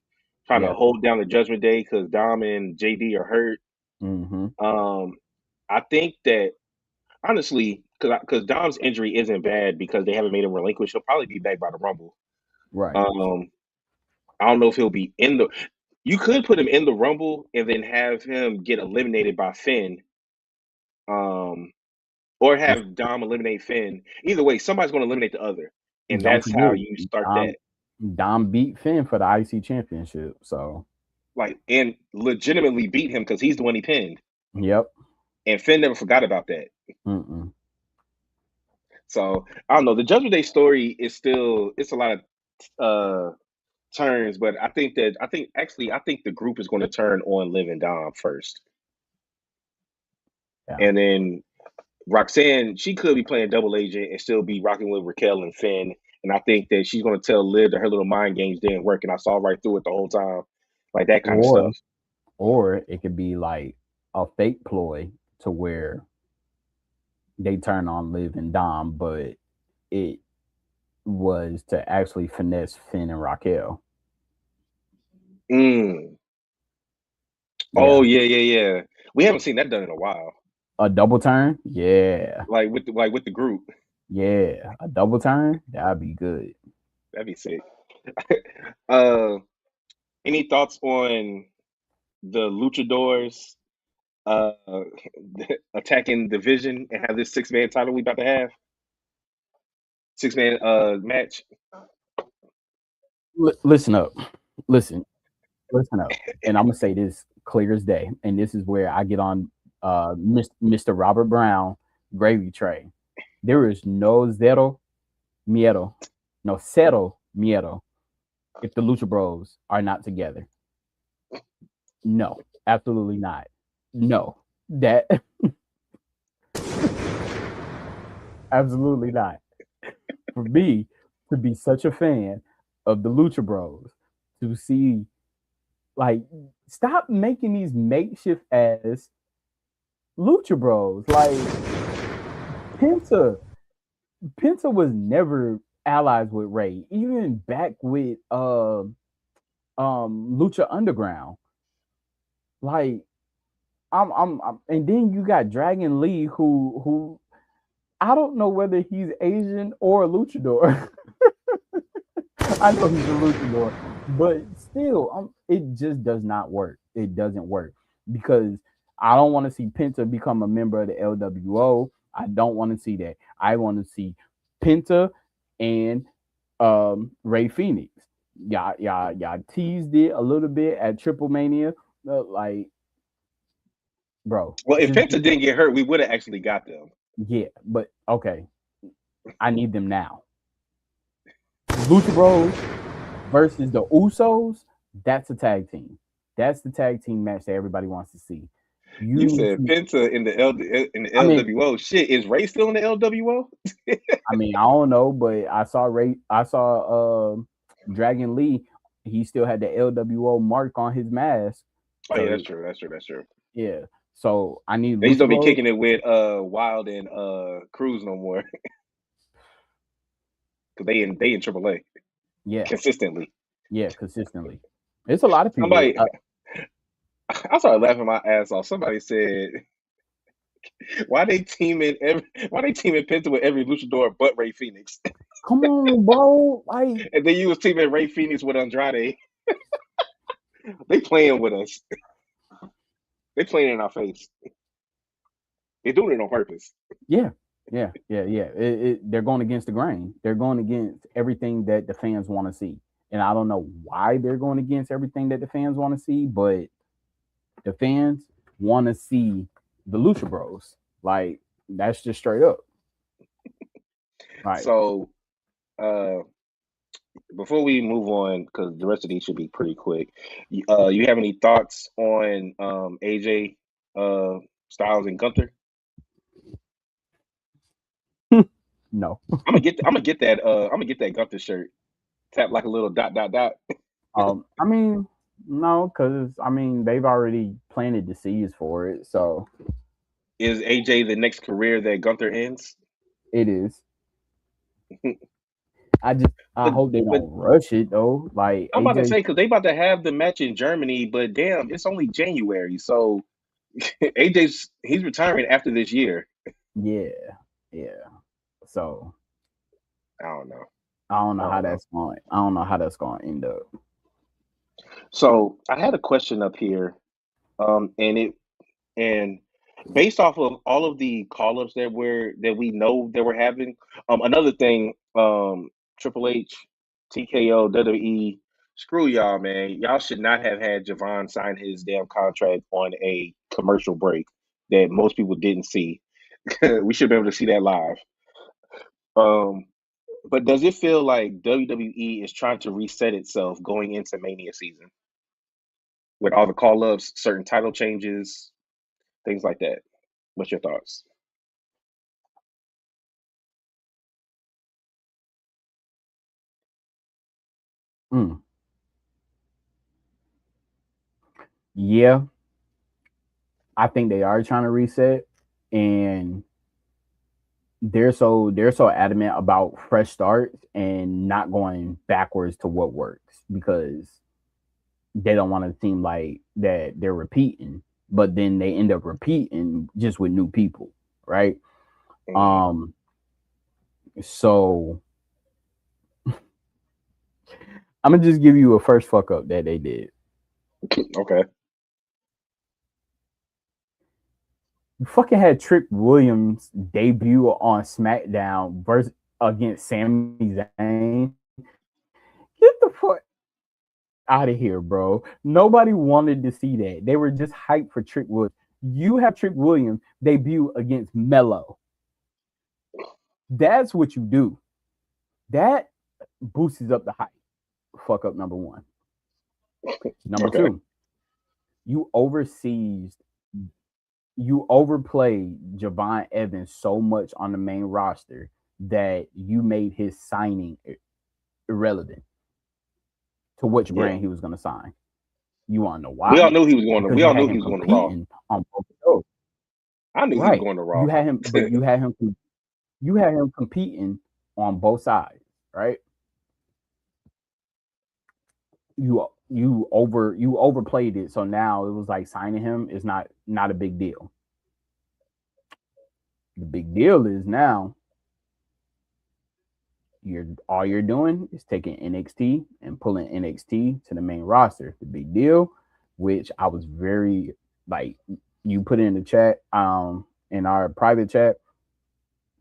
trying to yeah. hold down the Judgment Day because Dom and JD are hurt. hmm Um, I think that honestly, because Dom's injury isn't bad because they haven't made him relinquish. He'll probably be back by the Rumble. Right. Um, I don't know if he'll be in the. You could put him in the Rumble and then have him get eliminated by Finn, um, or It's, have Dom eliminate Finn. Either way, somebody's going to eliminate the other, and don't that's forget how you start Dom that. Dom beat Finn for the IC championship. So Like, and legitimately beat him because he's the one he pinned, yep. and Finn never forgot about that. Mm-mm. So I don't know. The Judgment Day story is still it's a lot of turns, but I think the group is going to turn on Liv and Dom first, Yeah. and then Roxanne, she could be playing double agent and still be rocking with Raquel and Finn. And I think that she's going to tell Liv that her little mind games didn't work. And I saw right through it the whole time. Like that kind of Or stuff. or it could be like a fake ploy to where they turn on Liv and Dom, but it was to actually finesse Finn and Raquel. Mm. Yeah. Oh, yeah, yeah, yeah. We haven't seen that done in a while. A double turn? Yeah. Like with the group. Yeah. A double turn? That'd be good. That'd be sick. uh any thoughts on the luchadors uh, attacking the Vision and have this 6-man title we about to have 6-man match. Listen up, listen, listen up, and I'm gonna say this clear as day, and this is where I get on Mr. Robert Brown gravy train. There is no zero miedo, no cero miedo if the Lucha Bros are not together. No, absolutely not. No, that absolutely not. For me to be such a fan of the Lucha Bros, to see like stop making these makeshift ass Lucha Bros. Like Penta, Penta was never allies with Ray, even back with Lucha Underground. Like and then you got Dragon Lee, who I don't know whether he's Asian or a luchador. I know he's a luchador, but still, it just does not work. It doesn't work because I don't want to see Penta become a member of the LWO. I don't want to see that. I want to see Penta and Ray Phoenix. Y'all teased it a little bit at Triple Mania, like, bro, Well, if just Penta didn't get hurt, we would have actually got them. yeah. But okay, I need them now. Lucha Bros versus the Usos, that's a tag team. That's the tag team match that everybody wants to see. You You need said to. Penta in the I mean, LWO. Shit, is Ray still in the LWO? I don't know, but I saw Ray. I saw Dragon Lee. He still had the LWO mark on his mask. Oh yeah, So that's true. That's true. That's true. yeah. So I need They just Lucha don't be Bros. kicking it with Wild and Cruz no more because they in AAA Yeah, consistently. yeah, consistently. It's a lot of people. Somebody, I started laughing my ass off. Somebody said, Why they teaming Penta with every luchador but Ray Phoenix, Come on, bro. Like, and then you was teaming Ray Phoenix with Andrade. They playing with us. They playing in our face. They doing it on purpose. yeah, yeah. They're going against the grain. They're going against everything that the fans want to see. And I don't know why they're going against everything that the fans want to see, but the fans want to see the Lucha Bros. Like, that's just straight up. Right. So uh, before we move on, because the rest of these should be pretty quick, you have any thoughts on AJ Styles and Gunther? No. I'm gonna get that Gunther shirt. Tap like a little dot dot dot. I mean, no, because I mean they've already planted the seeds for it, so Is AJ the next career that Gunther ends? it is. I but hope they but don't rush it though. Like I'm about to AJ, say because they about to have the match in Germany, but damn, it's only January, so he's retiring after this year. yeah, yeah. So I don't know. I don't I know how don't know. that's going. I don't know how that's going to end up. So I had a question up here, and and based off of all of the call ups that we know that we're having, another thing, Triple H, TKO, WWE, screw y'all, man. Y'all should not have had Javon sign his damn contract on a commercial break that most people didn't see. We should be able to see that live. Um, but does it feel like WWE is trying to reset itself going into Mania season with all the call ups, certain title changes, things like that? What's your thoughts? Mm. Yeah, I think they are trying to reset, and they're so adamant about fresh starts and not going backwards to what works because they don't want to seem like that they're repeating, but then they end up repeating just with new people, right? Mm, Um, so I'm gonna just give you a first fuck up that they did. okay. You fucking had Trick Williams debut on SmackDown versus against Sami Zayn. Get the fuck out of here, bro. Nobody wanted to see that. They were just hyped for Trick Williams. You have Trick Williams debut against Mello. That's what you do. That boosts up the hype. Fuck up number one. Number Okay. two, you overseas, you overplayed Javon Evans so much on the main roster that you made his signing irrelevant to which Yeah. brand he was going to sign. You want to know We all why? knew he was going to. Because We you all had knew he him was going to Raw. competing on both shows. I knew he was Right. going to You Raw. had him, but you had him competing on both sides, right? You overplayed it, so now it was like signing him is not a big deal. The big deal is now you're doing is taking NXT and pulling NXT to the main roster. The big deal, which I was very like you put it in the chat, in our private chat,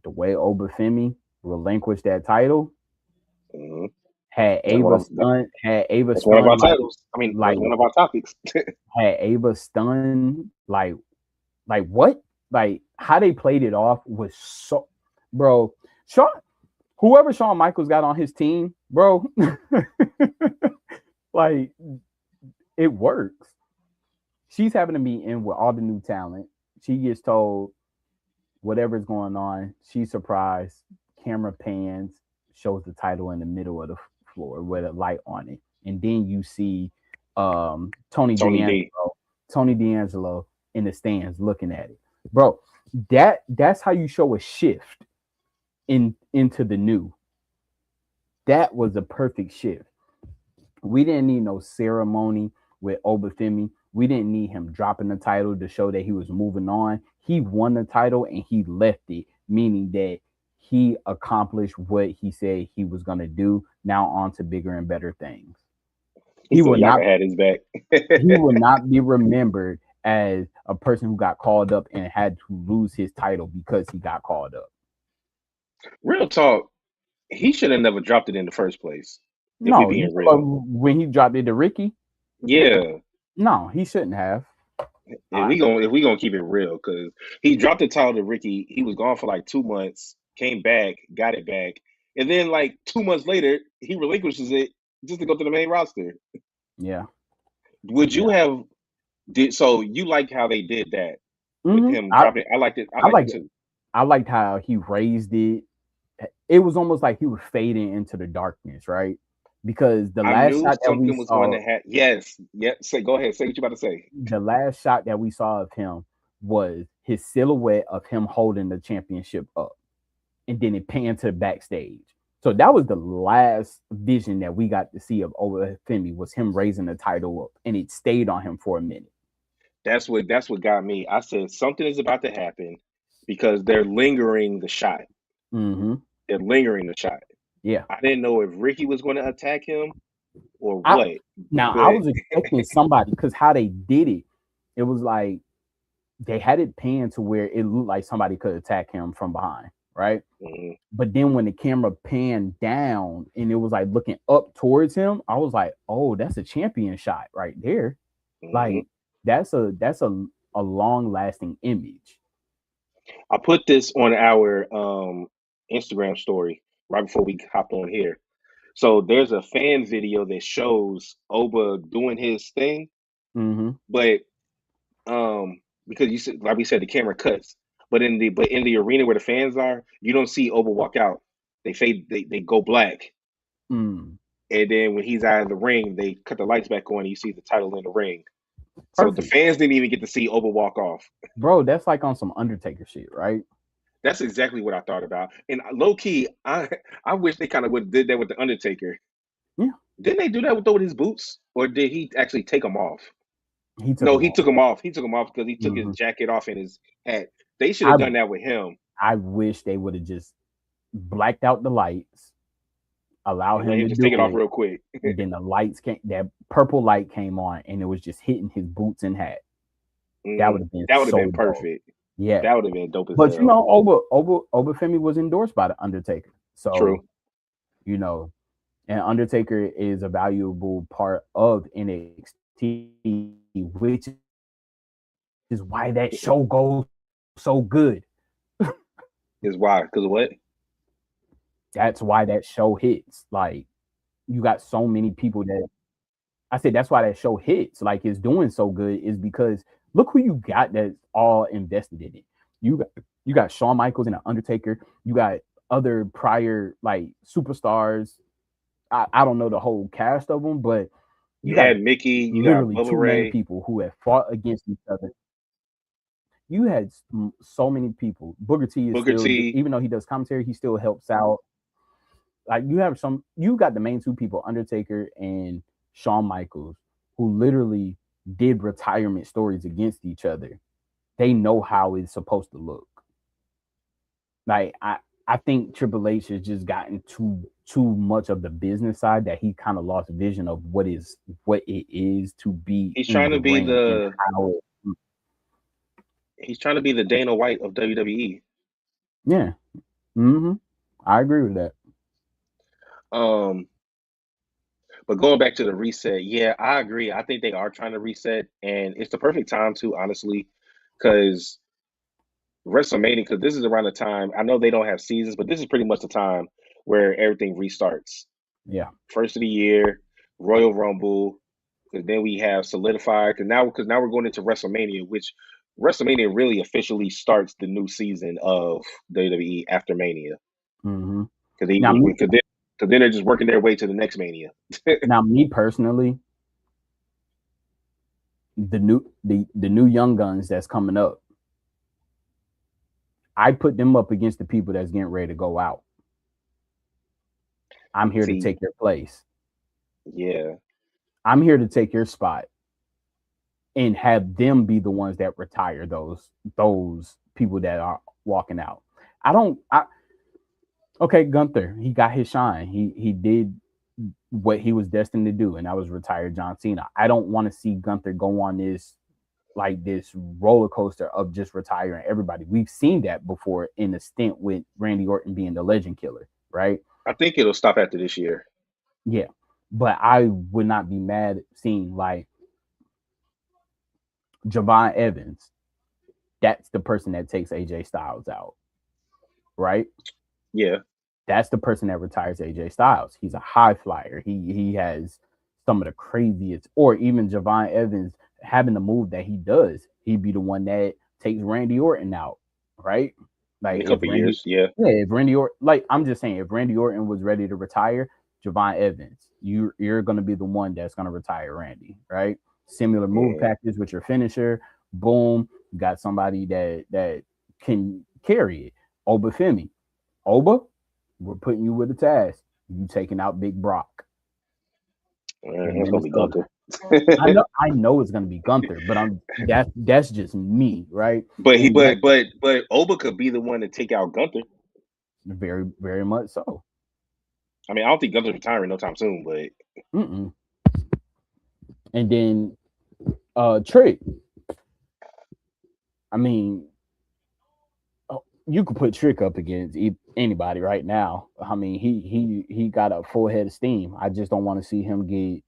the way Obafemi relinquished that title Mhm. had That's one Ava of stunned, had Ava that's one of our stunned titles. I mean, that's like one of our topics. had Ava stunned like what? Like how they played it off was so, bro. Shawn, whoever Shawn Michaels got on his team, bro, like it works. She's having a meeting with all the new talent. She gets told whatever's going on. She's surprised. Camera pans, shows the title in the middle of the floor with a light on it, and then you see Tony Tony D. D'Angelo, Tony D'Angelo in the stands looking at it, bro. That's how you show a shift into the new. That was a perfect shift. We didn't need no ceremony with Obafemi. We didn't need him dropping the title to show that he was moving on. He won the title and he left it, meaning that he accomplished what he said he was going to do. Now on to bigger and better things. He He said will not Yaka had his back. he will not be remembered as a person who got called up and had to lose his title because he got called up. Real talk. He should have never dropped it in the first place. If we No, you being talk real. about when he dropped it to Ricky. Yeah. No, he shouldn't have. I, If we gonna keep it real, because he dropped the title to Ricky, he was gone for like 2 months, came back, got it back, and then like 2 months later, he relinquishes it just to go to the main roster. yeah, Would yeah. you have did so? You like how they did that with hmm him I dropping it? I liked it. I I liked like it too. I liked how he raised it. It was almost like he was fading into the darkness, right? Because I knew something was going to happen. Yes, yeah. Say, go ahead. Say what you about to say. the last shot that we saw of him was his silhouette of him holding the championship up, and then it panned to the backstage. So that was the last vision that we got to see of Femi was him raising the title up, and it stayed on him for a minute. That's what got me. I said something is about to happen because they're lingering the shot. Mm-hmm. They're lingering the shot. Yeah. I didn't know if Ricky was going to attack him or I what, Now I but was expecting somebody because how they did it, it was like they had it panned to where it looked like somebody could attack him from behind, right? mhm, But then when the camera panned down and it was like looking up towards him, I was like, "Oh, that's a champion shot right there." mhm. Like that's a long lasting image. I put this on our Instagram story right before we hopped on here. So there's a fan video that shows Oba doing his thing, Mm-hmm. but um because you said like we said the camera cuts, but in the arena where the fans are, you don't see Oba walk out. They fade. They go black, Mm. and then when he's out of the ring, they cut the lights back on. And you see the title in the ring. So the Perfect, fans didn't even get to see Oba walk off. bro. That's like on some Undertaker shit, right? That's exactly what I thought about. And low key, I wish they kind of would did that with the Undertaker. Yeah, Didn't they do that with his boots, or did he actually take them off? he took No, him he off. took them off. He took them off because he took his Mm-hmm. jacket off and his hat. They should I have done that with him I wish they would have just blacked out the lights, allow and let him him to just take it do off it, real quick. and then the lights came. That purple light came on, and it was just hitting his boots and hat. That would have been That would have been so dope. perfect. Yeah. That would have been dope as But you hell. know, Obafemi was endorsed by the Undertaker. So, True. you know, and Undertaker is a valuable part of NXT, which is why that show goes so good. Is why? Because what? That's why that show hits. Like, you got so many people that I said that's why that show hits. Like, it's doing so good is because look who you got that's all invested in it. You got you got Shawn Michaels and the Undertaker. You got other prior like superstars. I don't know the whole cast of them, but you You got had Mickey. You got literally Bubba two main Ray, people who have fought against each other. You had so many people. Booker T is Booker still, T. even though he does commentary, he still helps out. Like you have some, you got the main two people, Undertaker and Shawn Michaels, who literally did retirement stories against each other. They know how it's supposed to look. Like I think Triple H has just gotten too much of the business side that he kind of lost vision of what it is to be He's in trying the to be ring and the how it, he's trying to be the Dana White of WWE. yeah. Mm-hmm. I agree with that. Um, but going back to the reset, yeah, I agree. I think they are trying to reset, and it's the perfect time to honestly, because WrestleMania, because this is around the time. I know they don't have seasons, but this is pretty much the time where everything restarts. Yeah. First of the year, Royal Rumble, because then we have solidified. Because now we're going into WrestleMania, which WrestleMania really officially starts the new season of WWE after Mania. Mm-hmm. Because Now me then they're just working their way to the next Mania. me personally, the new young guns that's coming up, I put them up against the people that's getting ready to go out. I'm here to See, take your place. yeah, I'm here to take your spot and have them be the ones that retire those people that are walking out. I don't I okay, Gunther, he got his shine. He did what he was destined to do, and that was retire John Cena. I don't want to see Gunther go on this roller coaster of just retiring everybody. We've seen that before in a stint with Randy Orton being the legend killer, right? I think it'll stop after this year. Yeah. But I would not be mad seeing like Javon Evans. That's the person that takes AJ Styles out, right? Yeah, That's the person that retires AJ Styles. He's a high flyer. He has some of the craziest, or even Javon Evans having the move that he does. He'd be the one that takes Randy Orton out, right? in Like a couple years. Yeah, If Randy Orton, like I'm just saying, if Randy Orton was ready to retire, Javon Evans, you're gonna be the one that's gonna retire Randy, right? Similar move mm. package with your finisher. Boom, you got somebody that can carry it. Oba Femi, Oba, we're putting you with a task. You taking out Big Brock in It's gonna be Minnesota. Gunther. I know it's gonna be Gunther, but that's just me, right? But he, And that but Oba could be the one to take out Gunther. very very much so. I mean, I don't think Gunther's retiring no time soon, but Mm-mm. And then Trick. I mean, you could put Trick up against anybody right now. I mean, he got a full head of steam. I just don't want to see him get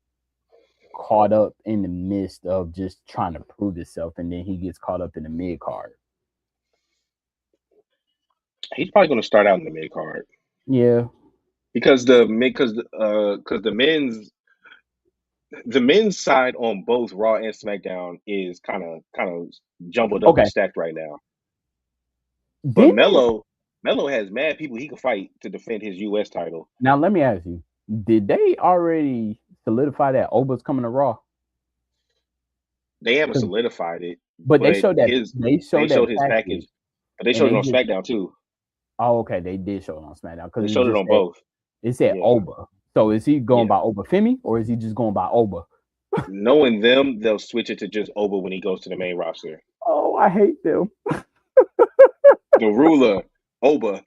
caught up in the midst of just trying to prove himself, and then he gets caught up in the mid card. he's probably gonna start out in the mid card Yeah. because the men's side on both Raw and SmackDown is kind of jumbled up and Okay. stacked right now. But Then Mello has mad people he could fight to defend his U.S. title. now let me ask you: did they already solidify that Oba's coming to Raw? They haven't 'Cause- solidified it, But they but showed that his they they showed that showed his package, package, but they and showed it they on just SmackDown too. oh okay they did show it on SmackDown They because showed it on both. it said Yeah, Oba. So is he going yeah. by Oba Femi or is he just going by Oba? Knowing them, they'll switch it to just Oba when he goes to the main roster. Oh, I hate them. The ruler, Oba.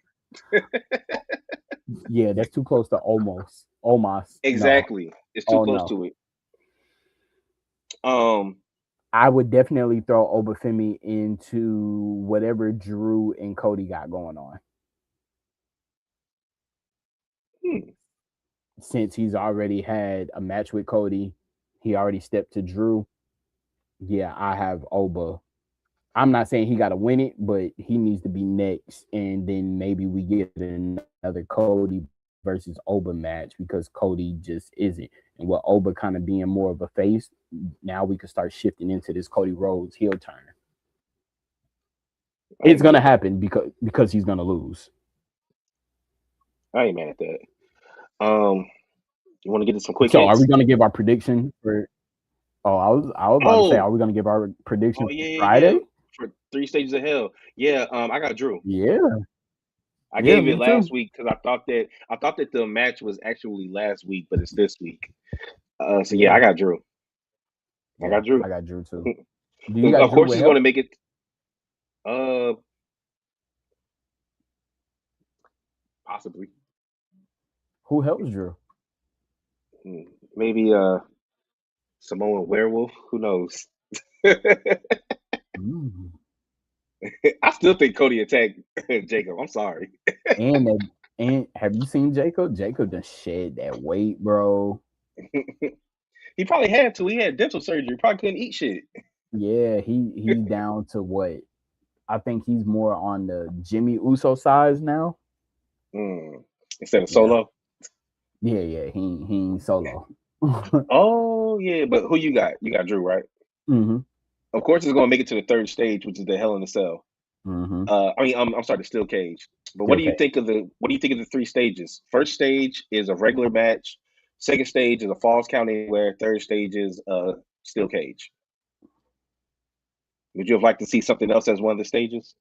Yeah, that's too close to almost. Almost. No. Exactly. It's too Oh close no. to it. Um, I would definitely throw Obafemi into whatever Drew and Cody got going on. Hmm. Since he's already had a match with Cody, he already stepped to Drew. Yeah, I have Oba. I'm not saying he got to win it, but he needs to be next, and then maybe we get another Cody versus Oba match because Cody just isn't. And with Oba kind of being more of a face, now we can start shifting into this Cody Rhodes heel turn. I It's ain't gonna mad at that. happen because he's gonna lose. I ain't mad at that. Um, you want to get to some quick So, are we hits? gonna give our prediction for? Oh, I was about to say, Oh, are we gonna give our oh prediction for yeah, yeah, yeah. Friday? For three stages of hell. Yeah. I got Drew. Yeah, I yeah, gave it me last too. week because I thought that the match was actually last week, but it's this week. So yeah, I Yeah, got Drew. I yeah, got Drew. I got Drew too. Do you got Of Drew course, with he's going help? to make it. Uh, Possibly. Who helps Drew? Hmm, Maybe Samoan werewolf. Who knows? I Mm. still think Cody attacked Jacob. I'm sorry. And and have you seen Jacob? Jacob done shed that weight, bro. He probably had to. He had dental surgery. Probably couldn't eat shit. Yeah, he down to what? I think he's more on the Jimmy Uso size now. Mm. Instead of Yeah, Solo. yeah. He ain't solo. Oh yeah, but who you got? You got Drew, right? hmm Of course, it's going to make it to the third stage, which is the Hell in a Cell. hmm I'm sorry, the Steel Cage. But Still okay. what do you think of the three stages? First stage is a regular match. Second stage is a falls count anywhere. Third stage is a steel cage. Would you have liked to see something else as one of the stages?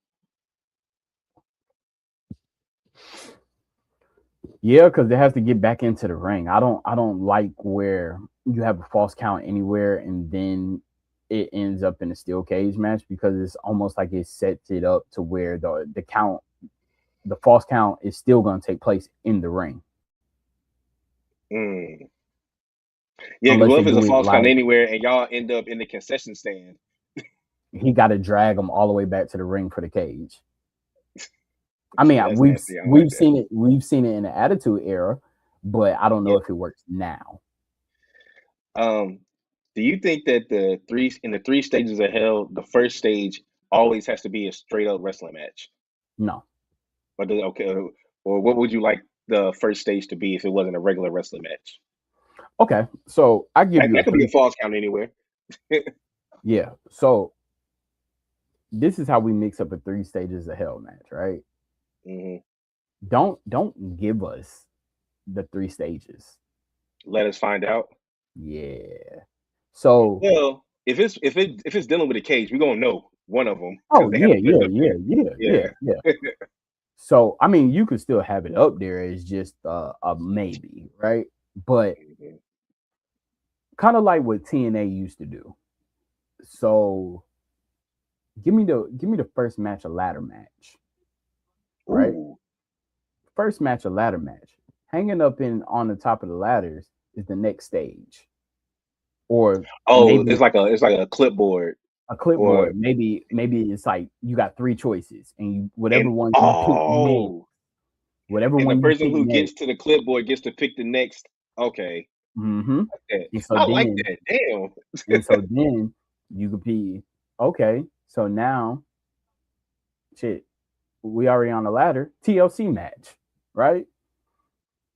Yeah, because it has to get back into the ring. I don't like where you have a false count anywhere and then it ends up in a steel cage match because it's almost like it sets it up to where the false count is still going to take place in the ring Mm. Yeah, because unless what they if it's a do it falls count like anywhere and y'all end up in the concession stand? he got to drag them all the way back to the ring for the cage. I See, mean, that's we've nasty. I don't like we've that. seen it in the Attitude Era, but I don't know Yeah. if it works now. Um, do you think that the three stages of hell, the first stage always has to be a straight up wrestling match? No. Okay, or what would you like the first stage to be if it wasn't a regular wrestling match? Okay, so I give you a That could be a three. false count anywhere. Yeah. So this is how we mix up a three stages of hell match, right? Hmm. Don't give us the three stages. Let us find out. Yeah. So Well, if it's dealing with a cage, we're gonna know one of them because oh they have yeah, to put it yeah, up yeah, there. yeah, yeah, Yeah. yeah. So I mean, you could still have it up there as just a maybe, right? But Mhm. kind of like what TNA used to do. So give me the first match a ladder match, right? Ooh. First match a ladder match. Hanging up in on the top of the ladders is the next stage, or Oh, maybe it's like a clipboard a or clipboard. Maybe it's like you got three choices, and whatever and one you pick next, oh, whatever and the one you person pick who next. gets to the clipboard gets to pick the next. Okay, hmm yeah. And so I like then that. Damn. and so then you could be okay. So now, shit, we already on the ladder. TLC match, right?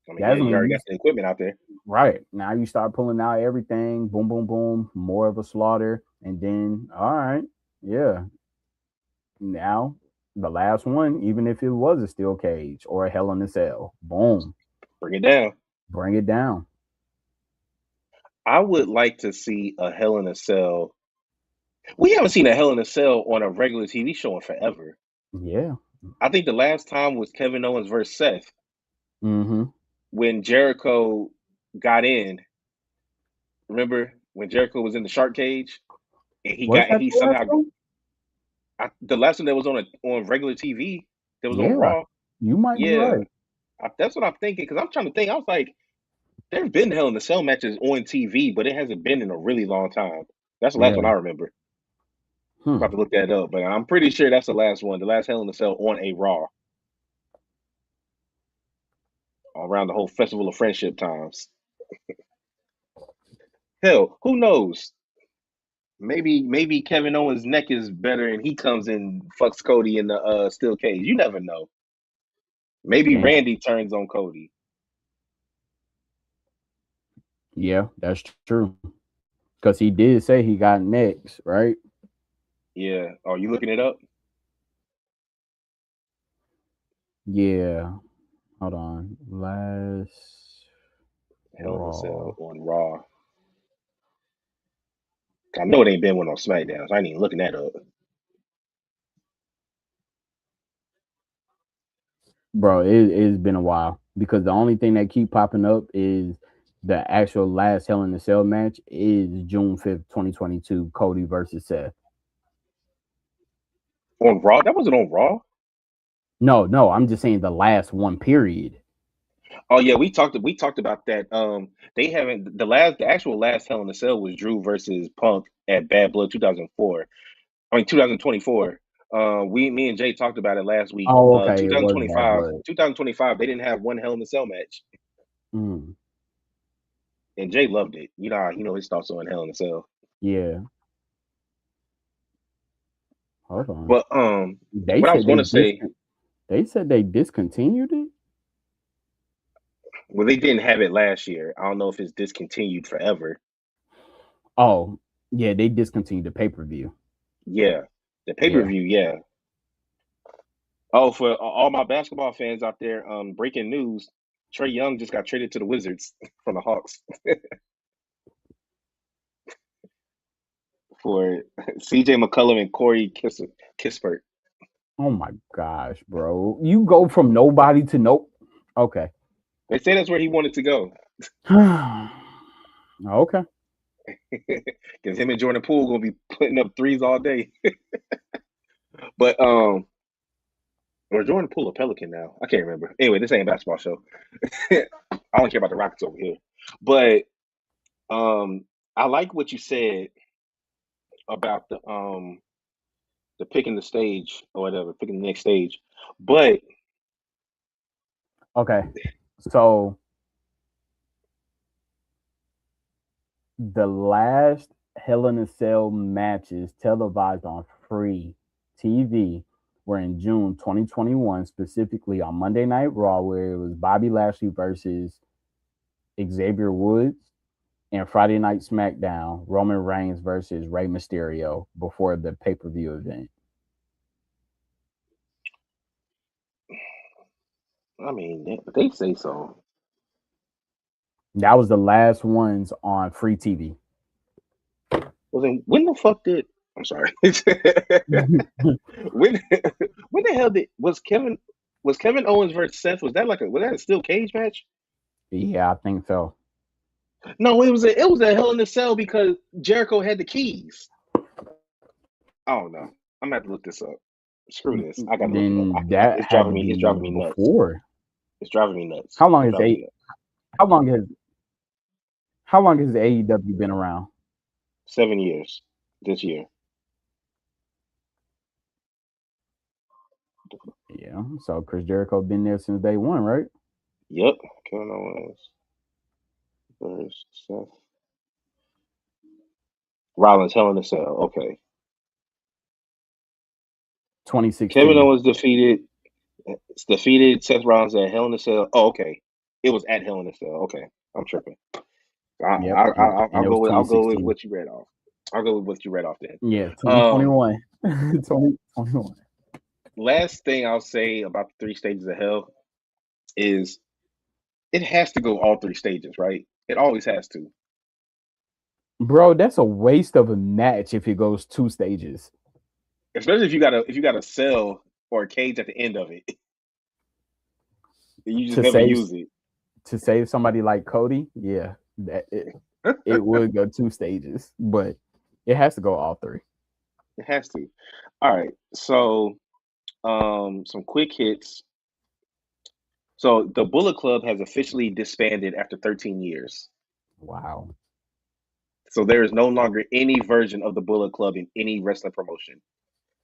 I mean, yeah, That's you when already you got the equipment out there. right now you start pulling out everything. Boom, boom, boom. More of a slaughter, and then all right, yeah. Now the last one, even if it was a steel cage or a Hell in a Cell, boom, Bring it down. bring it down. I would like to see a Hell in a Cell. We haven't seen a Hell in a Cell on a regular TV show in forever. Yeah. I think the last time was Kevin Owens versus Seth Mm-hmm. when Jericho got in. Remember when Jericho was in the shark cage and Was that he the last somehow one? the last one that was on regular TV that was on Yeah, Raw. you might be Yeah, right. that's what I'm thinking because I'm trying to think. I was like, there's been Hell in a Cell matches on TV, but it hasn't been in a really long time. That's the last one Yeah. I remember. Hmm. About to look that up, but I'm pretty sure that's the last one. The last Hell in a Cell on a Raw around the whole Festival of Friendship times. Hell, who knows? Maybe Kevin Owens' neck is better and he comes and fucks Cody in the steel cage. You never know. Maybe Damn. Randy turns on Cody. Yeah, that's true. Because he did say he got next, right? Yeah. Are you looking it up? Yeah. Hold on. Last Hell in a Cell Raw. on Raw. I know it ain't been one on SmackDown, so I ain't even looking that up. Bro, it's been a while because the only thing that keep popping up is the actual last Hell in a Cell match is June 5th, 2022, Cody versus Seth. On Raw? That wasn't on Raw. No, no, I'm just saying the last one period. Oh yeah, we talked about that. They haven't the actual last Hell in a Cell was Drew versus Punk at Bad Blood 2004. I mean 2024. Me and Jay talked about it last week. Oh, okay, it was Bad 2025, Blood. 2025, they didn't have one Hell in a Cell match, Mm, and Jay loved it. His thoughts on Hell in a Cell. yeah, hold on. But They what I was said going to say, they said they discontinued it. well, they didn't have it last year. I don't know if it's discontinued forever. Oh, yeah, they discontinued the pay-per-view. Yeah, the pay per Yeah. view. Yeah. Oh, for all my basketball fans out there, breaking news: Trey Young just got traded to the Wizards from the Hawks for C.J. McCollum and Corey Kispert. Oh my gosh, bro. You go from nobody to nope. Okay. They say that's where he wanted to go Okay. because him and Jordan Poole gonna be putting up threes all day. But or Jordan Poole a Pelican now? I can't remember. Anyway, this ain't a basketball show. I don't care about the Rockets over here. But I like what you said about the picking the stage or whatever, picking the next stage. But Okay. So the last Hell in a Cell matches televised on free TV were in June 2021, specifically on Monday Night Raw, where it was Bobby Lashley versus Xavier Woods, and Friday Night SmackDown, Roman Reigns versus Rey Mysterio before the pay per view event. I mean, they say so. That was the last ones on free TV. Well, then when the fuck did? I'm sorry. when when the hell did was Kevin Owens versus Seth? Was that a steel cage match? Yeah, I think so. No, it was a Hell in a Cell because Jericho had the keys. I don't know. I'm gonna have to look this up. Screw this. I gotta look it up. Then that It's had driving to me. It's be driving me nuts. before. It's driving me nuts. How long It's has driving me a nuts. how long has how long has AEW been around? 7 years this year. Yeah, so Chris Jericho been there since day one, right? Yep. Kevin Owens versus Seth Rollins. Hell in a Cell. Okay. Kevin 2016. Owens defeated Seth Rollins at Hell in a Cell. Oh, okay. It was at Hell in a Cell. Okay, I'm tripping. Yep, and I'll it was go with 2016. what you read off. I'll go with what you read off then. Yeah, Um, 2021. 2021. last thing I'll say about the three stages of hell is it has to go all three stages, right? It always has to, Bro, that's a waste of a match if it goes two stages. especially if you got a cell or a cage at the end of it, and you just To never save use it. to save somebody like Cody, yeah, it would go two stages, but it has to go all three. It has to. All right, so some quick hits. So the Bullet Club has officially disbanded after 13 years. Wow. So there is no longer any version of the Bullet Club in any wrestling promotion.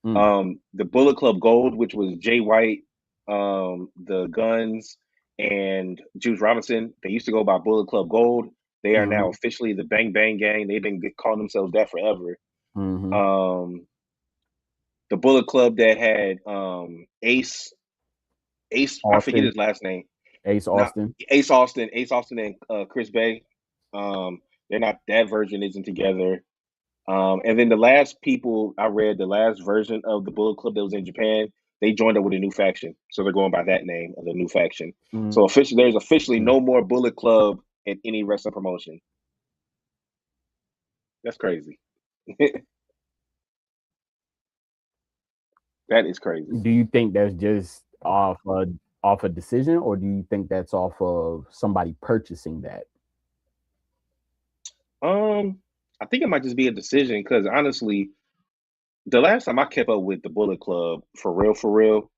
Mm, The Bullet Club Gold, which was Jay White, the Guns, and Juice Robinson, they used to go by Bullet Club Gold. They are now mm-hmm, officially the Bang Bang Gang. They've been calling themselves that forever. mm-hmm. Um, the Bullet Club that had Ace, I forget Austin, his last name. Ace Not Austin. Ace Austin and Chris Bay. They're not, that version isn't together. And then the last people I read, the last version of the Bullet Club that was in Japan, they joined up with a new faction, so they're going by that name of the new faction. So Mm-hmm. officially, there's officially no more Bullet Club in any wrestling promotion. That's crazy. That is crazy. Do you think that's just off a decision, or do you think that's off of somebody purchasing that? Um, I think it might just be a decision because honestly, the last time I kept up with the Bullet Club for real,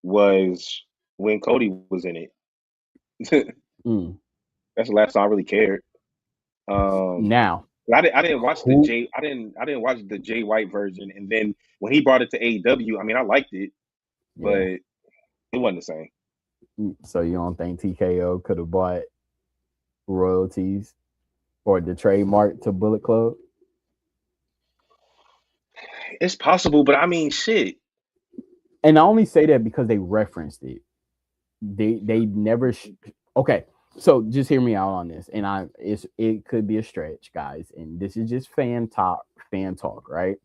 was when Cody was in it. Mm. That's the last time I really cared. Um, Now, I didn't watch the who? I didn't watch the Jay White version, and then when he brought it to AEW, I mean I liked it, but Yeah. it wasn't the same. So you don't think TKO could have bought royalties or the trademark to Bullet Club? It's possible, but I mean shit. And I only say that because they referenced it. They never. Okay, so just hear me out on this, and it could be a stretch, guys, and this is just fan talk, right?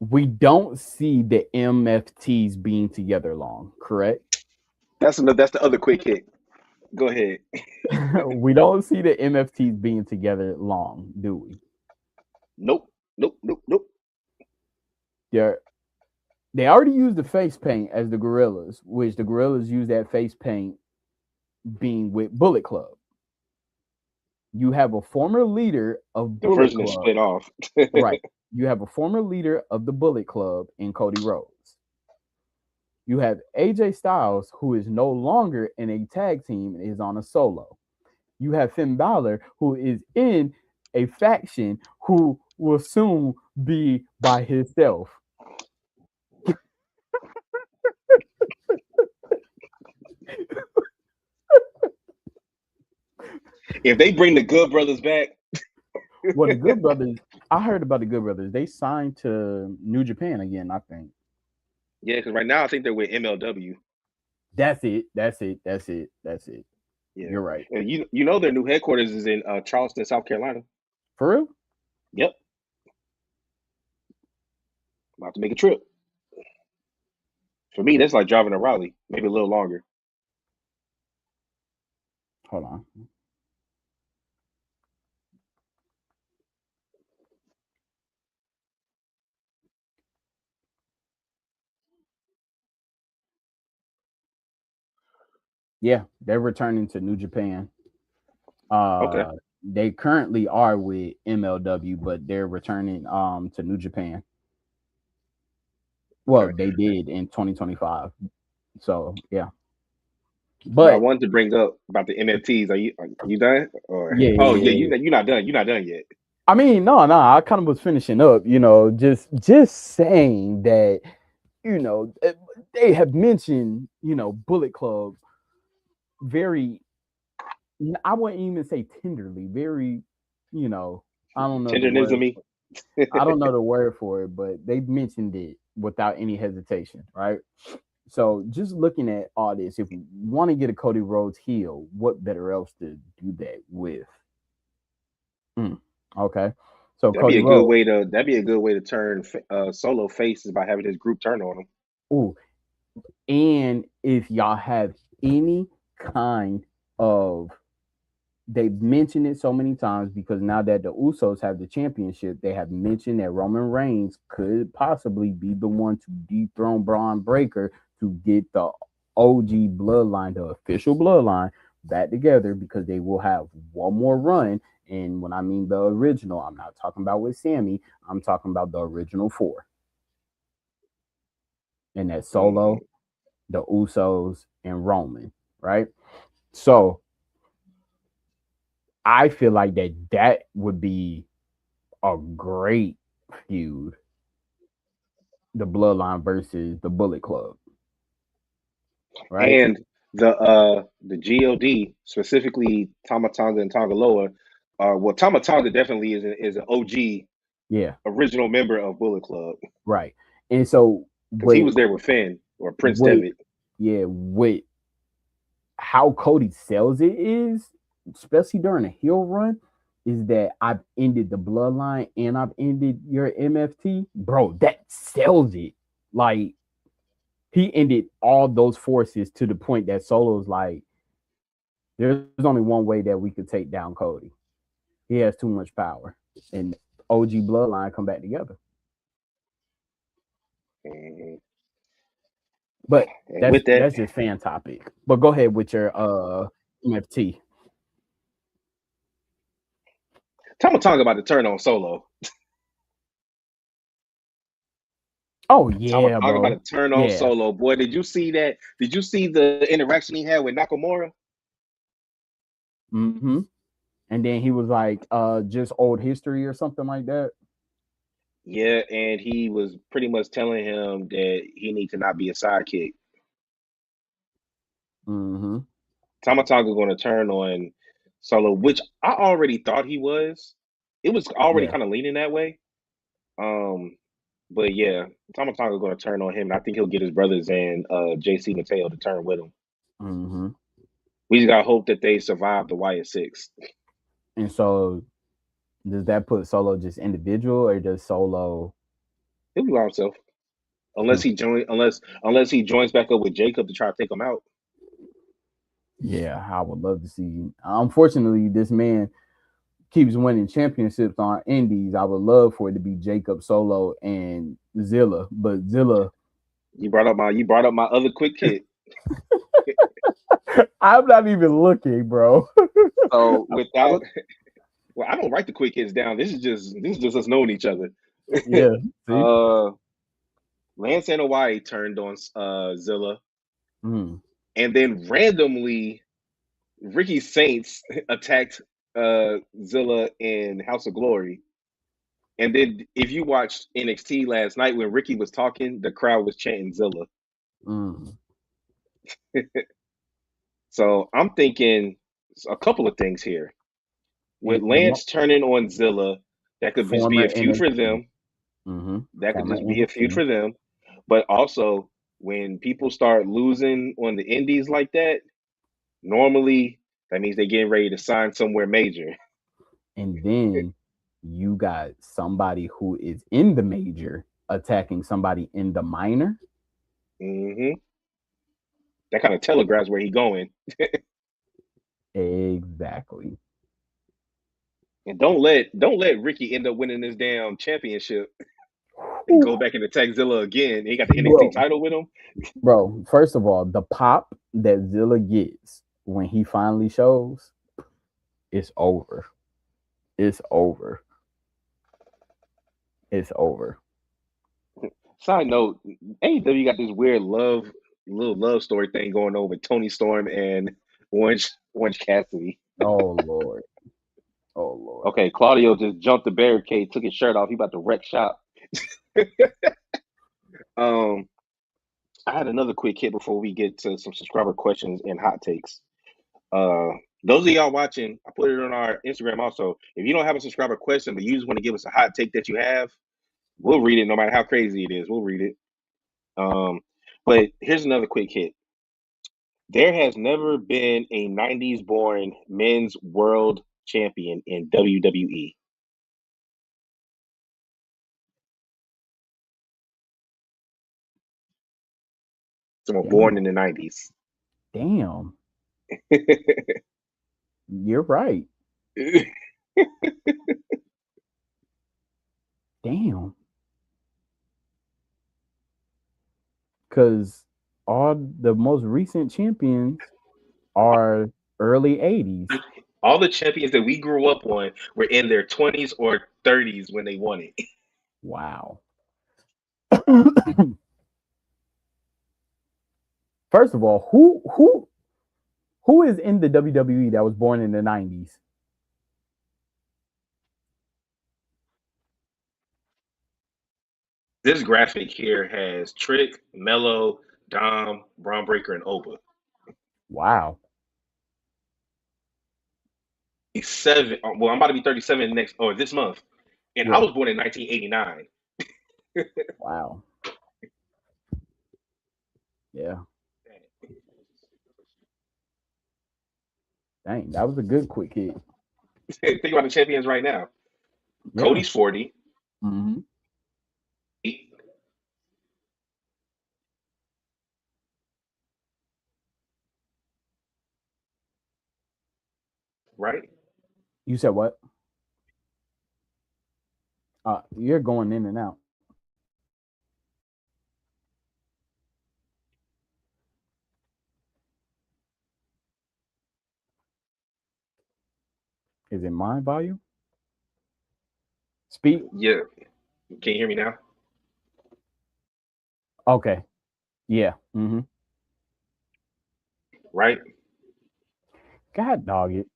We don't see the MFTs being together long, correct? That's the other quick hit. Go ahead. We don't see the MFTs being together long, do we? Nope. Nope. Nope. Nope. They're they already used the face paint as the gorillas, which the gorillas use that face paint being with Bullet Club. You have a former leader of The Bullet version is Club, split off. right? You have a former leader of the Bullet Club in Cody Rhodes. You have AJ Styles, who is no longer in a tag team and is on a solo. You have Finn Balor, who is in a faction who will soon be by himself. If they bring the Good Brothers back, Well, the Good Brothers, I heard about the Good Brothers. They signed to New Japan again, I think. yeah, because right now I think they're with MLW. That's it. That's it. That's it. That's it. Yeah, You're right. and you know their new headquarters is in Charleston, South Carolina. For real? Yep, about to make a trip. For me, that's like driving to Raleigh, maybe a little longer. Hold on. Yeah, they're returning to New Japan. Okay, They currently are with MLW, but they're returning to New Japan. Well, okay. they did in 2025. So yeah, But I but wanted to bring up about the NFTs. Are you done? Or yeah, oh yeah, yeah, yeah. you're not done. You're not done yet. I mean, no, no. I kind of was finishing up. Just saying that you know they have mentioned Bullet Club very. I wouldn't even say tenderly. Very, you know. I don't know the word. Tendernism. I don't know the word for it, but they mentioned it without any hesitation, right? So just looking at all this, if we want to get a Cody Rhodes heel, what better else to do that with? Mm, okay, so Cody Rhodes. That'd be a good way to turn solo faces by having this group turn on them. Ooh, and if y'all have any kind of, they've mentioned it so many times because now that the Usos have the championship, they have mentioned that Roman Reigns could possibly be the one to dethrone Braun Breaker to get the OG bloodline, the official bloodline, back together because they will have one more run. And when I mean the original, I'm not talking about with Sammy, I'm talking about the original four. And that Mm, Solo, the Usos, and Roman, right? So I feel like that would be a great feud, the Bloodline versus the Bullet Club, right? And the God, specifically Tamatonga and Tongaloa, well, Tamatonga definitely is an OG Yeah, original member of Bullet Club right. And so because he what was there with Finn or Prince what Devitt. yeah, what how Cody sells it is, especially during a heel run, is that I've ended the bloodline and I've ended your MFT. Bro, that sells it. Like he ended all those forces to the point that Solo's like, there's only one way that we could take down Cody. He has too much power. And OG bloodline come back together. Mhm. But And that's with that, that's just fan topic. But go ahead with your MFT. Tamatonga about to turn on Solo. Oh yeah, Tamatonga about bro. to turn on Yeah. Solo. Boy, did you see that? Did you see the interaction he had with Nakamura? Mm-hmm. And then he was like, just old history or something like that. Yeah, and he was pretty much telling him that he needs to not be a sidekick. Mm-hmm. Tamatonga going to turn on Solo, which I already thought he was. It was already Yeah. kind of leaning that way. Um, but yeah, Tamatonga going to turn on him, and I think he'll get his brothers and JC Mateo to turn with him. Mm-hmm. We just got to hope that they survive the Wyatt Six. And so does that put Solo just individual or does Solo He'll be by himself hmm, unless he joins back up with Jacob to try to take him out. yeah, I would love to see. Unfortunately, this man keeps winning championships on indies. I would love for it to be Jacob Solo and Zilla, but Zilla You brought up my other quick hit. I'm not even looking, bro. So I, with I that, was, well, I don't write the quick hits down. This is just us knowing each other. yeah, see? uh Lance and Hawaii turned on Zilla, Mm, and then randomly Ricky Saints attacked Zilla in House of Glory. And then if you watched NXT last night when Ricky was talking, the crowd was chanting Zilla. mm. So I'm thinking a couple of things here. With And the Lance turning on Zilla, that could just be former a feud for NXT. them. Mm-hmm. That could Former just be a feud NXT. for them. But also, when people start losing on the indies like that, normally that means they're getting ready to sign somewhere major. And then you got somebody who is in the major attacking somebody in the minor. Hmm. That kind of telegraphs where he's going. Exactly. And don't let Ricky end up winning this damn championship and Ooh, go back and attack Zilla again. He got the NXT bro, title with him. bro. First of all, the pop that Zilla gets when he finally shows, it's over. It's over. It's over. Side note, AEW got this weird little love story thing going on with Tony Storm and Orange Cassidy. Oh Lord. Oh Lord. Okay, Claudio just jumped the barricade, took his shirt off. He about to wreck shop. Um, I had another quick hit before we get to some subscriber questions and hot takes. Uh, those of y'all watching, I put it on our Instagram also. If you don't have a subscriber question, but you just want to give us a hot take that you have, we'll read it no matter how crazy it is. We'll read it. Um, but here's another quick hit. There has never been a 90s born men's world champion in WWE. Someone born Damn. in the 90s. Damn. You're right. Damn. Because all the most recent champions are early 80s. All the champions that we grew up on were in their 20s or 30s when they won it. Wow. First of all, who is in the WWE that was born in the 90s? This graphic here has Trick, Mello, Dom, Braun Breaker, and Oba. Wow. 37. Well, I'm about to be 37 next or this month, and I Yeah. was born in 1989. Wow. Yeah. Dang, that was a good quick hit. Think about the champions right now. Yeah. Cody's 40, Hmm. right? You said what? You're going in and out. Is it my volume? Speak. Yeah. Can you hear me now? Okay. Yeah. Right? God dog it.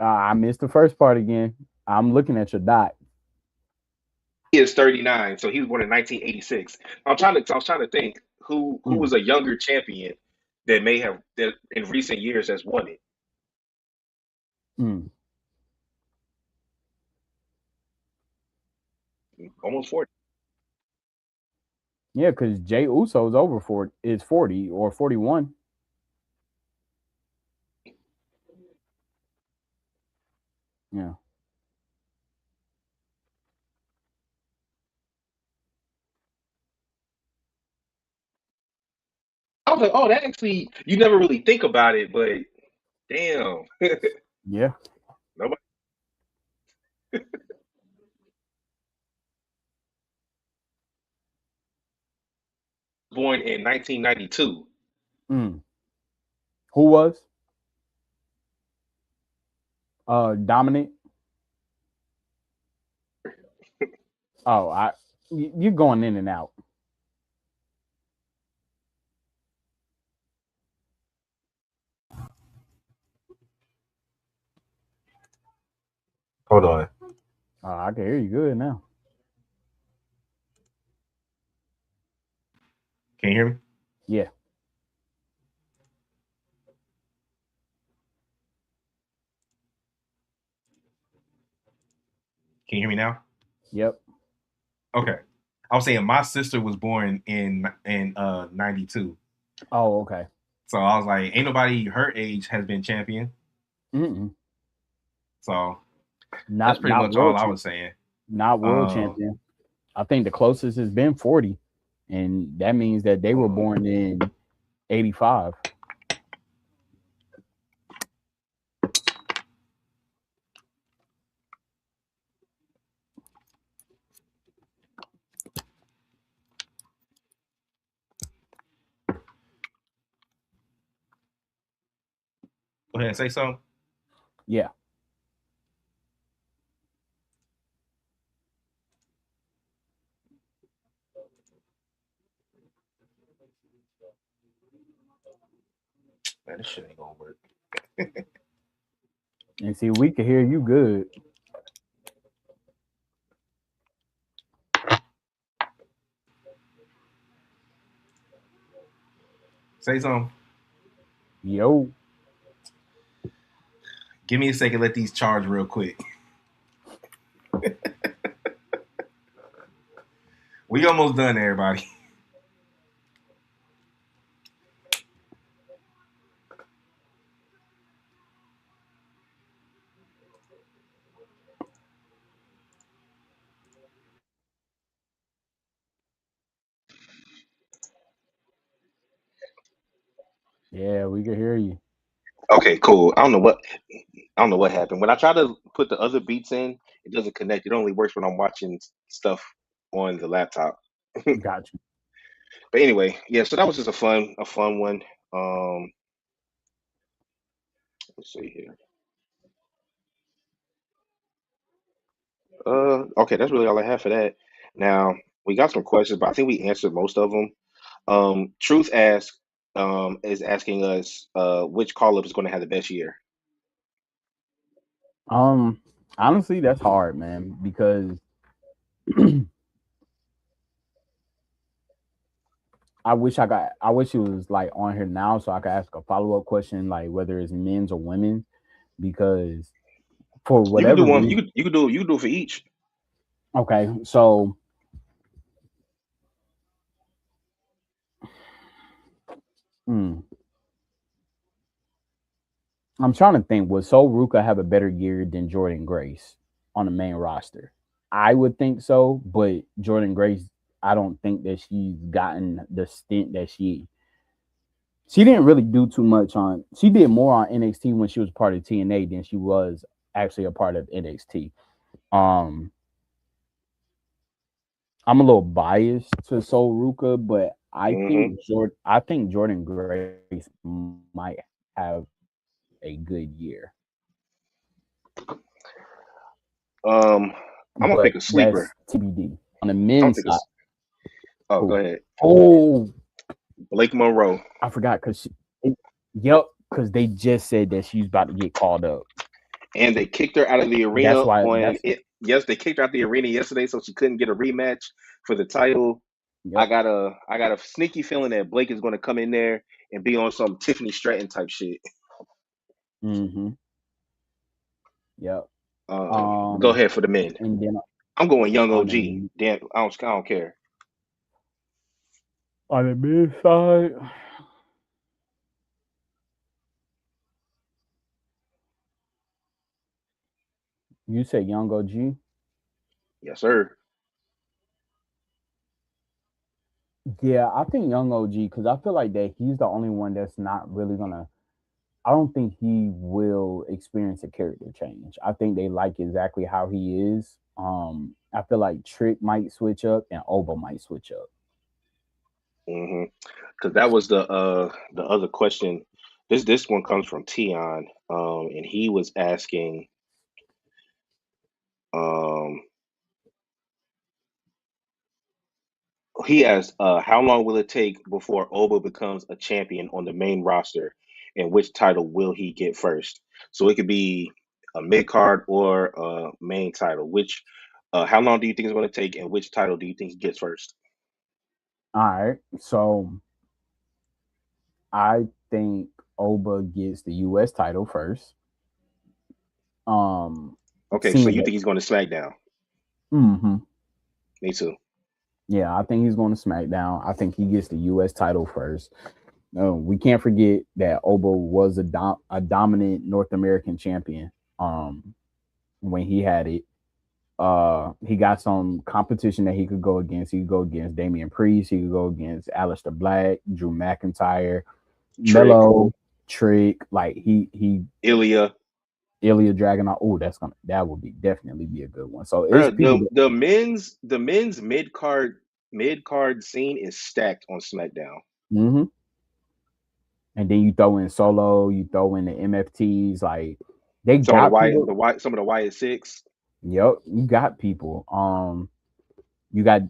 I missed the first part again. I'm looking at your dot. He is 39, so he was born in 1986. I was trying to think who Mm, was a younger champion that may have that in recent years has won it. mm. Almost 40. Yeah, because Jay Uso's over for is 40 or 41. Yeah. I was like, oh, that actually you never really think about it, but damn, Yeah. nobody was born in 1992. Mm. Who was? Dominant. Oh, you're going in and out. Hold on. I can hear you good now. Can you hear me? Yeah. Can you hear me now? Yep. Okay. I was saying my sister was born in 92. Oh, okay. So I was like, ain't nobody her age has been champion. Mm-mm. So that's Not pretty not much all world I champ. was saying. Not world Uh, champion. I think the closest has been 40, and that means that they were hold on. born in 85. Go ahead and say something. Yeah. Man, this shit ain't gonna work. And see, we can hear you good. Say something. Yo. Give me a second. Let these charge real quick. We almost done, everybody. Yeah, we can hear you. Okay, cool. I don't know what happened. When I try to put the other beats in, it doesn't connect. It only works when I'm watching stuff on the laptop. Got you. But anyway, yeah. So that was just a fun one. Um, let's see here. Okay, that's really all I have for that. Now we got some questions, but I think we answered most of them. Truth ask is asking us which call up is going to have the best year. Um, Honestly, that's hard, man, because I wish he was like on here now so I could ask a follow up question like whether it's men's or women's because for You could do whatever one. reason. You could do it for each. Okay, so hmm, I'm trying to think. Would Sol Ruka have a better year than Jordan Grace on the main roster? I would think so, but Jordan Grace, I don't think that she's gotten the stint that she didn't really do too much on. She did more on NXT when she was part of TNA than she was actually a part of NXT. Um, I'm a little biased to Sol Ruka, but Hmm. I think Jordan Grace might have a good year. Um, I'm gonna But pick a sleeper. that's TBD. On the I'm gonna men's pick a. side, Oh, go who? ahead. Oh, Blake Monroe. I forgot because yep, because they just said that she's about to get called up. And they kicked her out of the That's arena why. on That's it. Yes, they kicked her out the arena yesterday, so she couldn't get a rematch for the title. yep. I got a sneaky feeling that Blake is going to come in there and be on some Tiffany Stratton type shit. Mm-hmm. Yep. Go ahead for the men. And then I'm going young on OG. the Damn, I don't care. on the men's side, you say Young OG. Yes, sir. Yeah, I think Young OG because I feel like that he's the only one that's not really gonna. I don't think he will experience a character change. I think they like exactly how he is. I feel like Trick might switch up and Oba might switch up. Because that was the other question. This one comes from Tion, and he was asking, um, he asked, how long will it take before Oba becomes a champion on the main roster, and which title will he get first? So it could be a mid card or a main title. How long do you think it's going to take, and which title do you think he gets first? All right, so I think Oba gets the U.S. title first. Um, Okay, so seeing you that, think he's going to SmackDown? hmm Me too. yeah, I think he's going to SmackDown. I think he gets the U.S. title first. No, we can't forget that Oba was a dominant North American champion. Um, when he had it, he got some competition that he could go against. He could go against Damian Priest. He could go against Aleister Black, Drew McIntyre, Trick, Mello, Trick. Like he Ilya. Ilya Dragunov. Oh, that would be definitely be a good one. So it's Bro, people that. the men's mid card scene is stacked on SmackDown. hmm And then you throw in Solo, you throw in the MFTs. Like they Some of got people. Some of the Wyatt Six. Yep, you got people. You got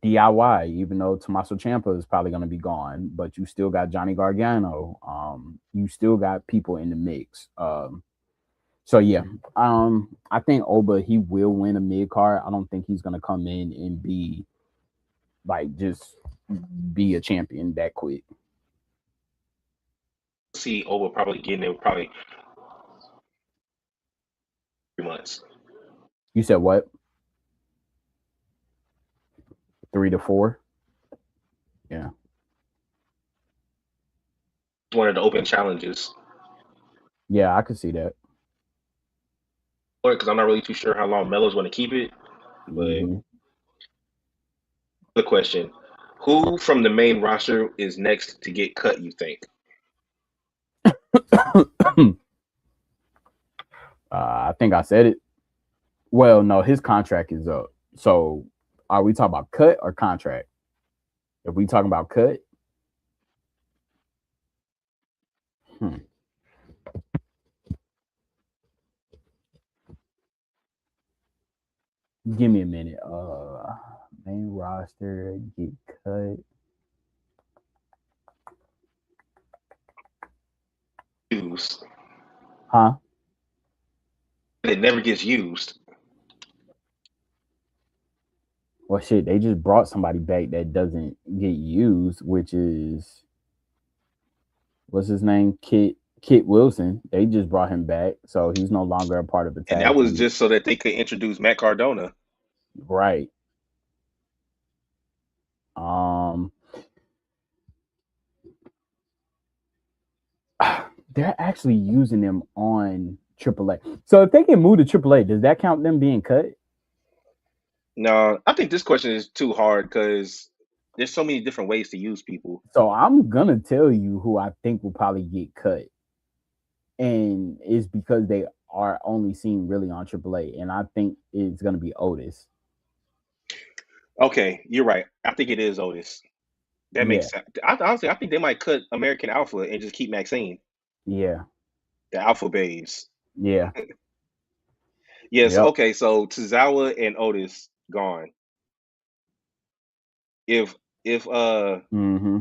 DIY, even though Tommaso Ciampa is probably going to be gone, but you still got Johnny Gargano. You still got people in the mix. So yeah, I think Oba he will win a mid card. I don't think he's going to come in and be like just be a champion that quick. See over probably getting it probably 3 months. You said what? 3 to 4? Yeah. One of the open challenges. Yeah, I could see that. Because I'm not really too sure how long Melo's going to keep it. But hmm the question: who from the main roster is next to get cut? You think? I think I said it. Well, no, his contract is up. So, are we talking about cut or contract? If we talking about cut, hmm, give me a minute. Main roster get cut, Used. huh? It never gets used. Well, shit, they just brought somebody back that doesn't get used, which is what's his name, Kit Wilson. They just brought him back, so he's no longer a part of the And that tag was team. just so that they could introduce Matt Cardona. Right. Um, they're actually using them on AAA. So if they can move to AAA, does that count them being cut? No, I think this question is too hard because there's so many different ways to use people. So I'm gonna tell you who I think will probably get cut, and it's because they are only seen really on AAA, and I think it's gonna be Otis. Okay, you're right. I think it is Otis. That Yeah, makes sense. Honestly, I think they might cut American Alpha and just keep Maxine, yeah, the Alpha Bays. yeah, Yes. yep. Okay. So Tozawa and Otis gone. If if uh Mm-hmm.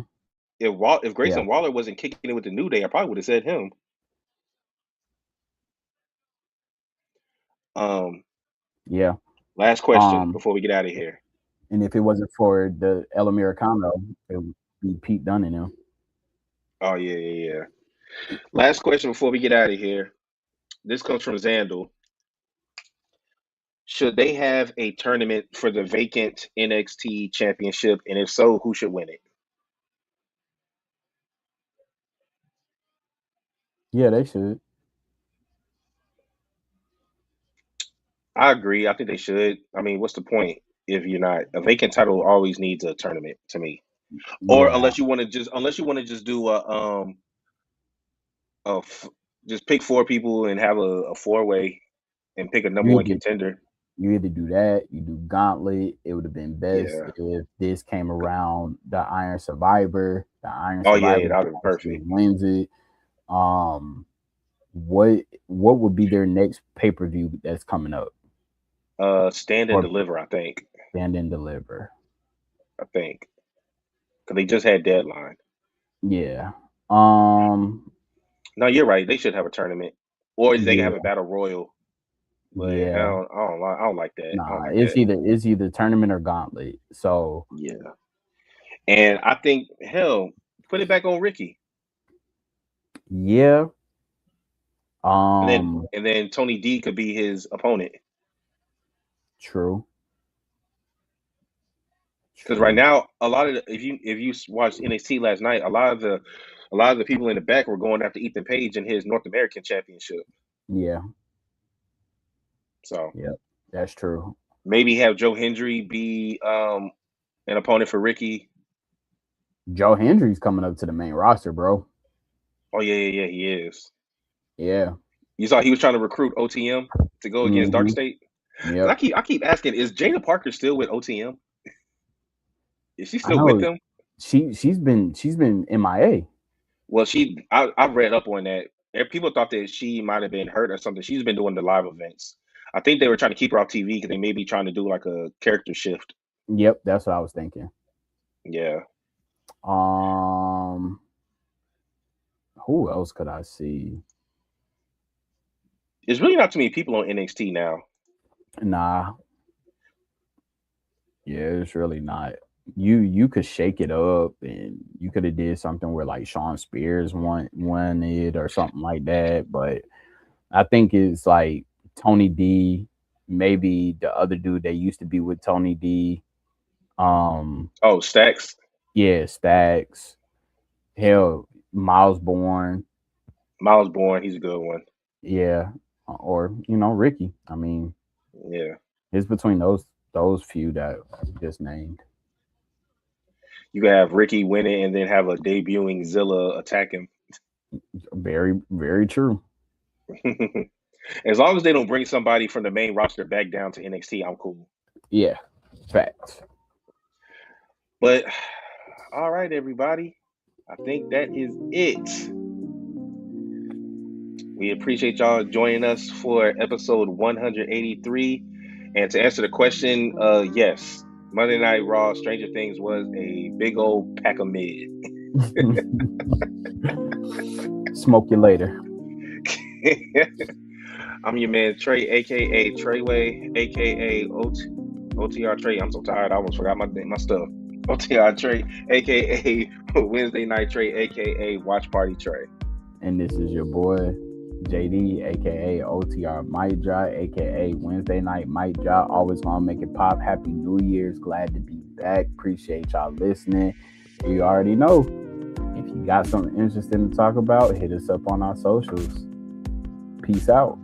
if Yeah. Grayson Waller wasn't kicking it with the New Day, I probably would have said him. Um, Yeah. Last question Um, before we get out of here. and if it wasn't for the El Americano, it would be Pete Dunne and him. Oh yeah. Last question before we get out of here. This comes from Zandal. Should they have a tournament for the vacant NXT championship? And if so, who should win it? Yeah, they should. I agree. I think they should. I mean, what's the point if you're not a vacant title always needs a tournament to me. Or Yeah, unless you want to just do a f- just pick four people and have a four way and pick a number you one either contender. you either do that, you do Gauntlet. It would have been best Yeah. if this came around the Iron Survivor. The Iron Oh yeah, Survivor yeah, that would be actually perfect. wins it. Um, what would be their next pay per view that's coming up Stand and or deliver. I think. Stand and Deliver? I think because they just had deadline. Yeah. Um. No, you're right. They should have a tournament, or they can have a Yeah. battle royal. But Yeah. I don't like that. I don't Nah. like It's that. either tournament or Gauntlet. So Yeah. And I think hell, put it back on Ricky, yeah. and then Um. Tony D could be his opponent. True. Because right True. now, a lot of if you watched NXT last night, a lot of the people in the back were going after Ethan Page in his North American Championship. Yeah. So Yep. That's true. maybe have Joe Hendry be an opponent for Ricky. Joe Hendry's coming up to the main roster, bro. Oh yeah, he is. Yeah. You saw he was trying to recruit OTM to go against Dark Mm-hmm. State. Because Yep. I keep asking, is Jada Parker still with OTM? Is she I still with know them? she's been MIA. Well, I've read up on that. People thought that she might have been hurt or something. She's been doing the live events. I think they were trying to keep her off TV because they may be trying to do like a character shift. Yep, that's what I was thinking. Yeah. Um, who else could I see? There's really not too many people on NXT now. Nah, yeah, it's really not. You could shake it up, and you could have did something where like Sean Spears won it or something like that. But I think it's like Tony D, maybe the other dude that used to be with Tony D. Um, Oh, Stacks, yeah, Stacks. Hell, Miles Bourne. Miles Bourne, he's a good one. Yeah, or Ricky. I mean, Yeah. it's between those few that I just named. You can have Ricky win it and then have a debuting Zilla attack him. Very, very true. As long as they don't bring somebody from the main roster back down to NXT, I'm cool. Yeah, facts. But all right, everybody. I think that is it. We appreciate y'all joining us for episode 183. And to answer the question, yes, Monday Night Raw, Stranger Things was a big old pack of mid. Smoke you later. I'm your man Trey, aka Treyway, aka OTR Trey. I'm so tired. I almost forgot my stuff. OTR Trey, aka Wednesday Night Trey, aka Watch Party Trey. And this is your boy JD, aka OTR Mic Drop, aka Wednesday Night Mic Drop. Always gonna make it pop. Happy New Year's. Glad to be back. Appreciate y'all listening. You already know. If you got something interesting to talk about, hit us up on our socials. Peace out.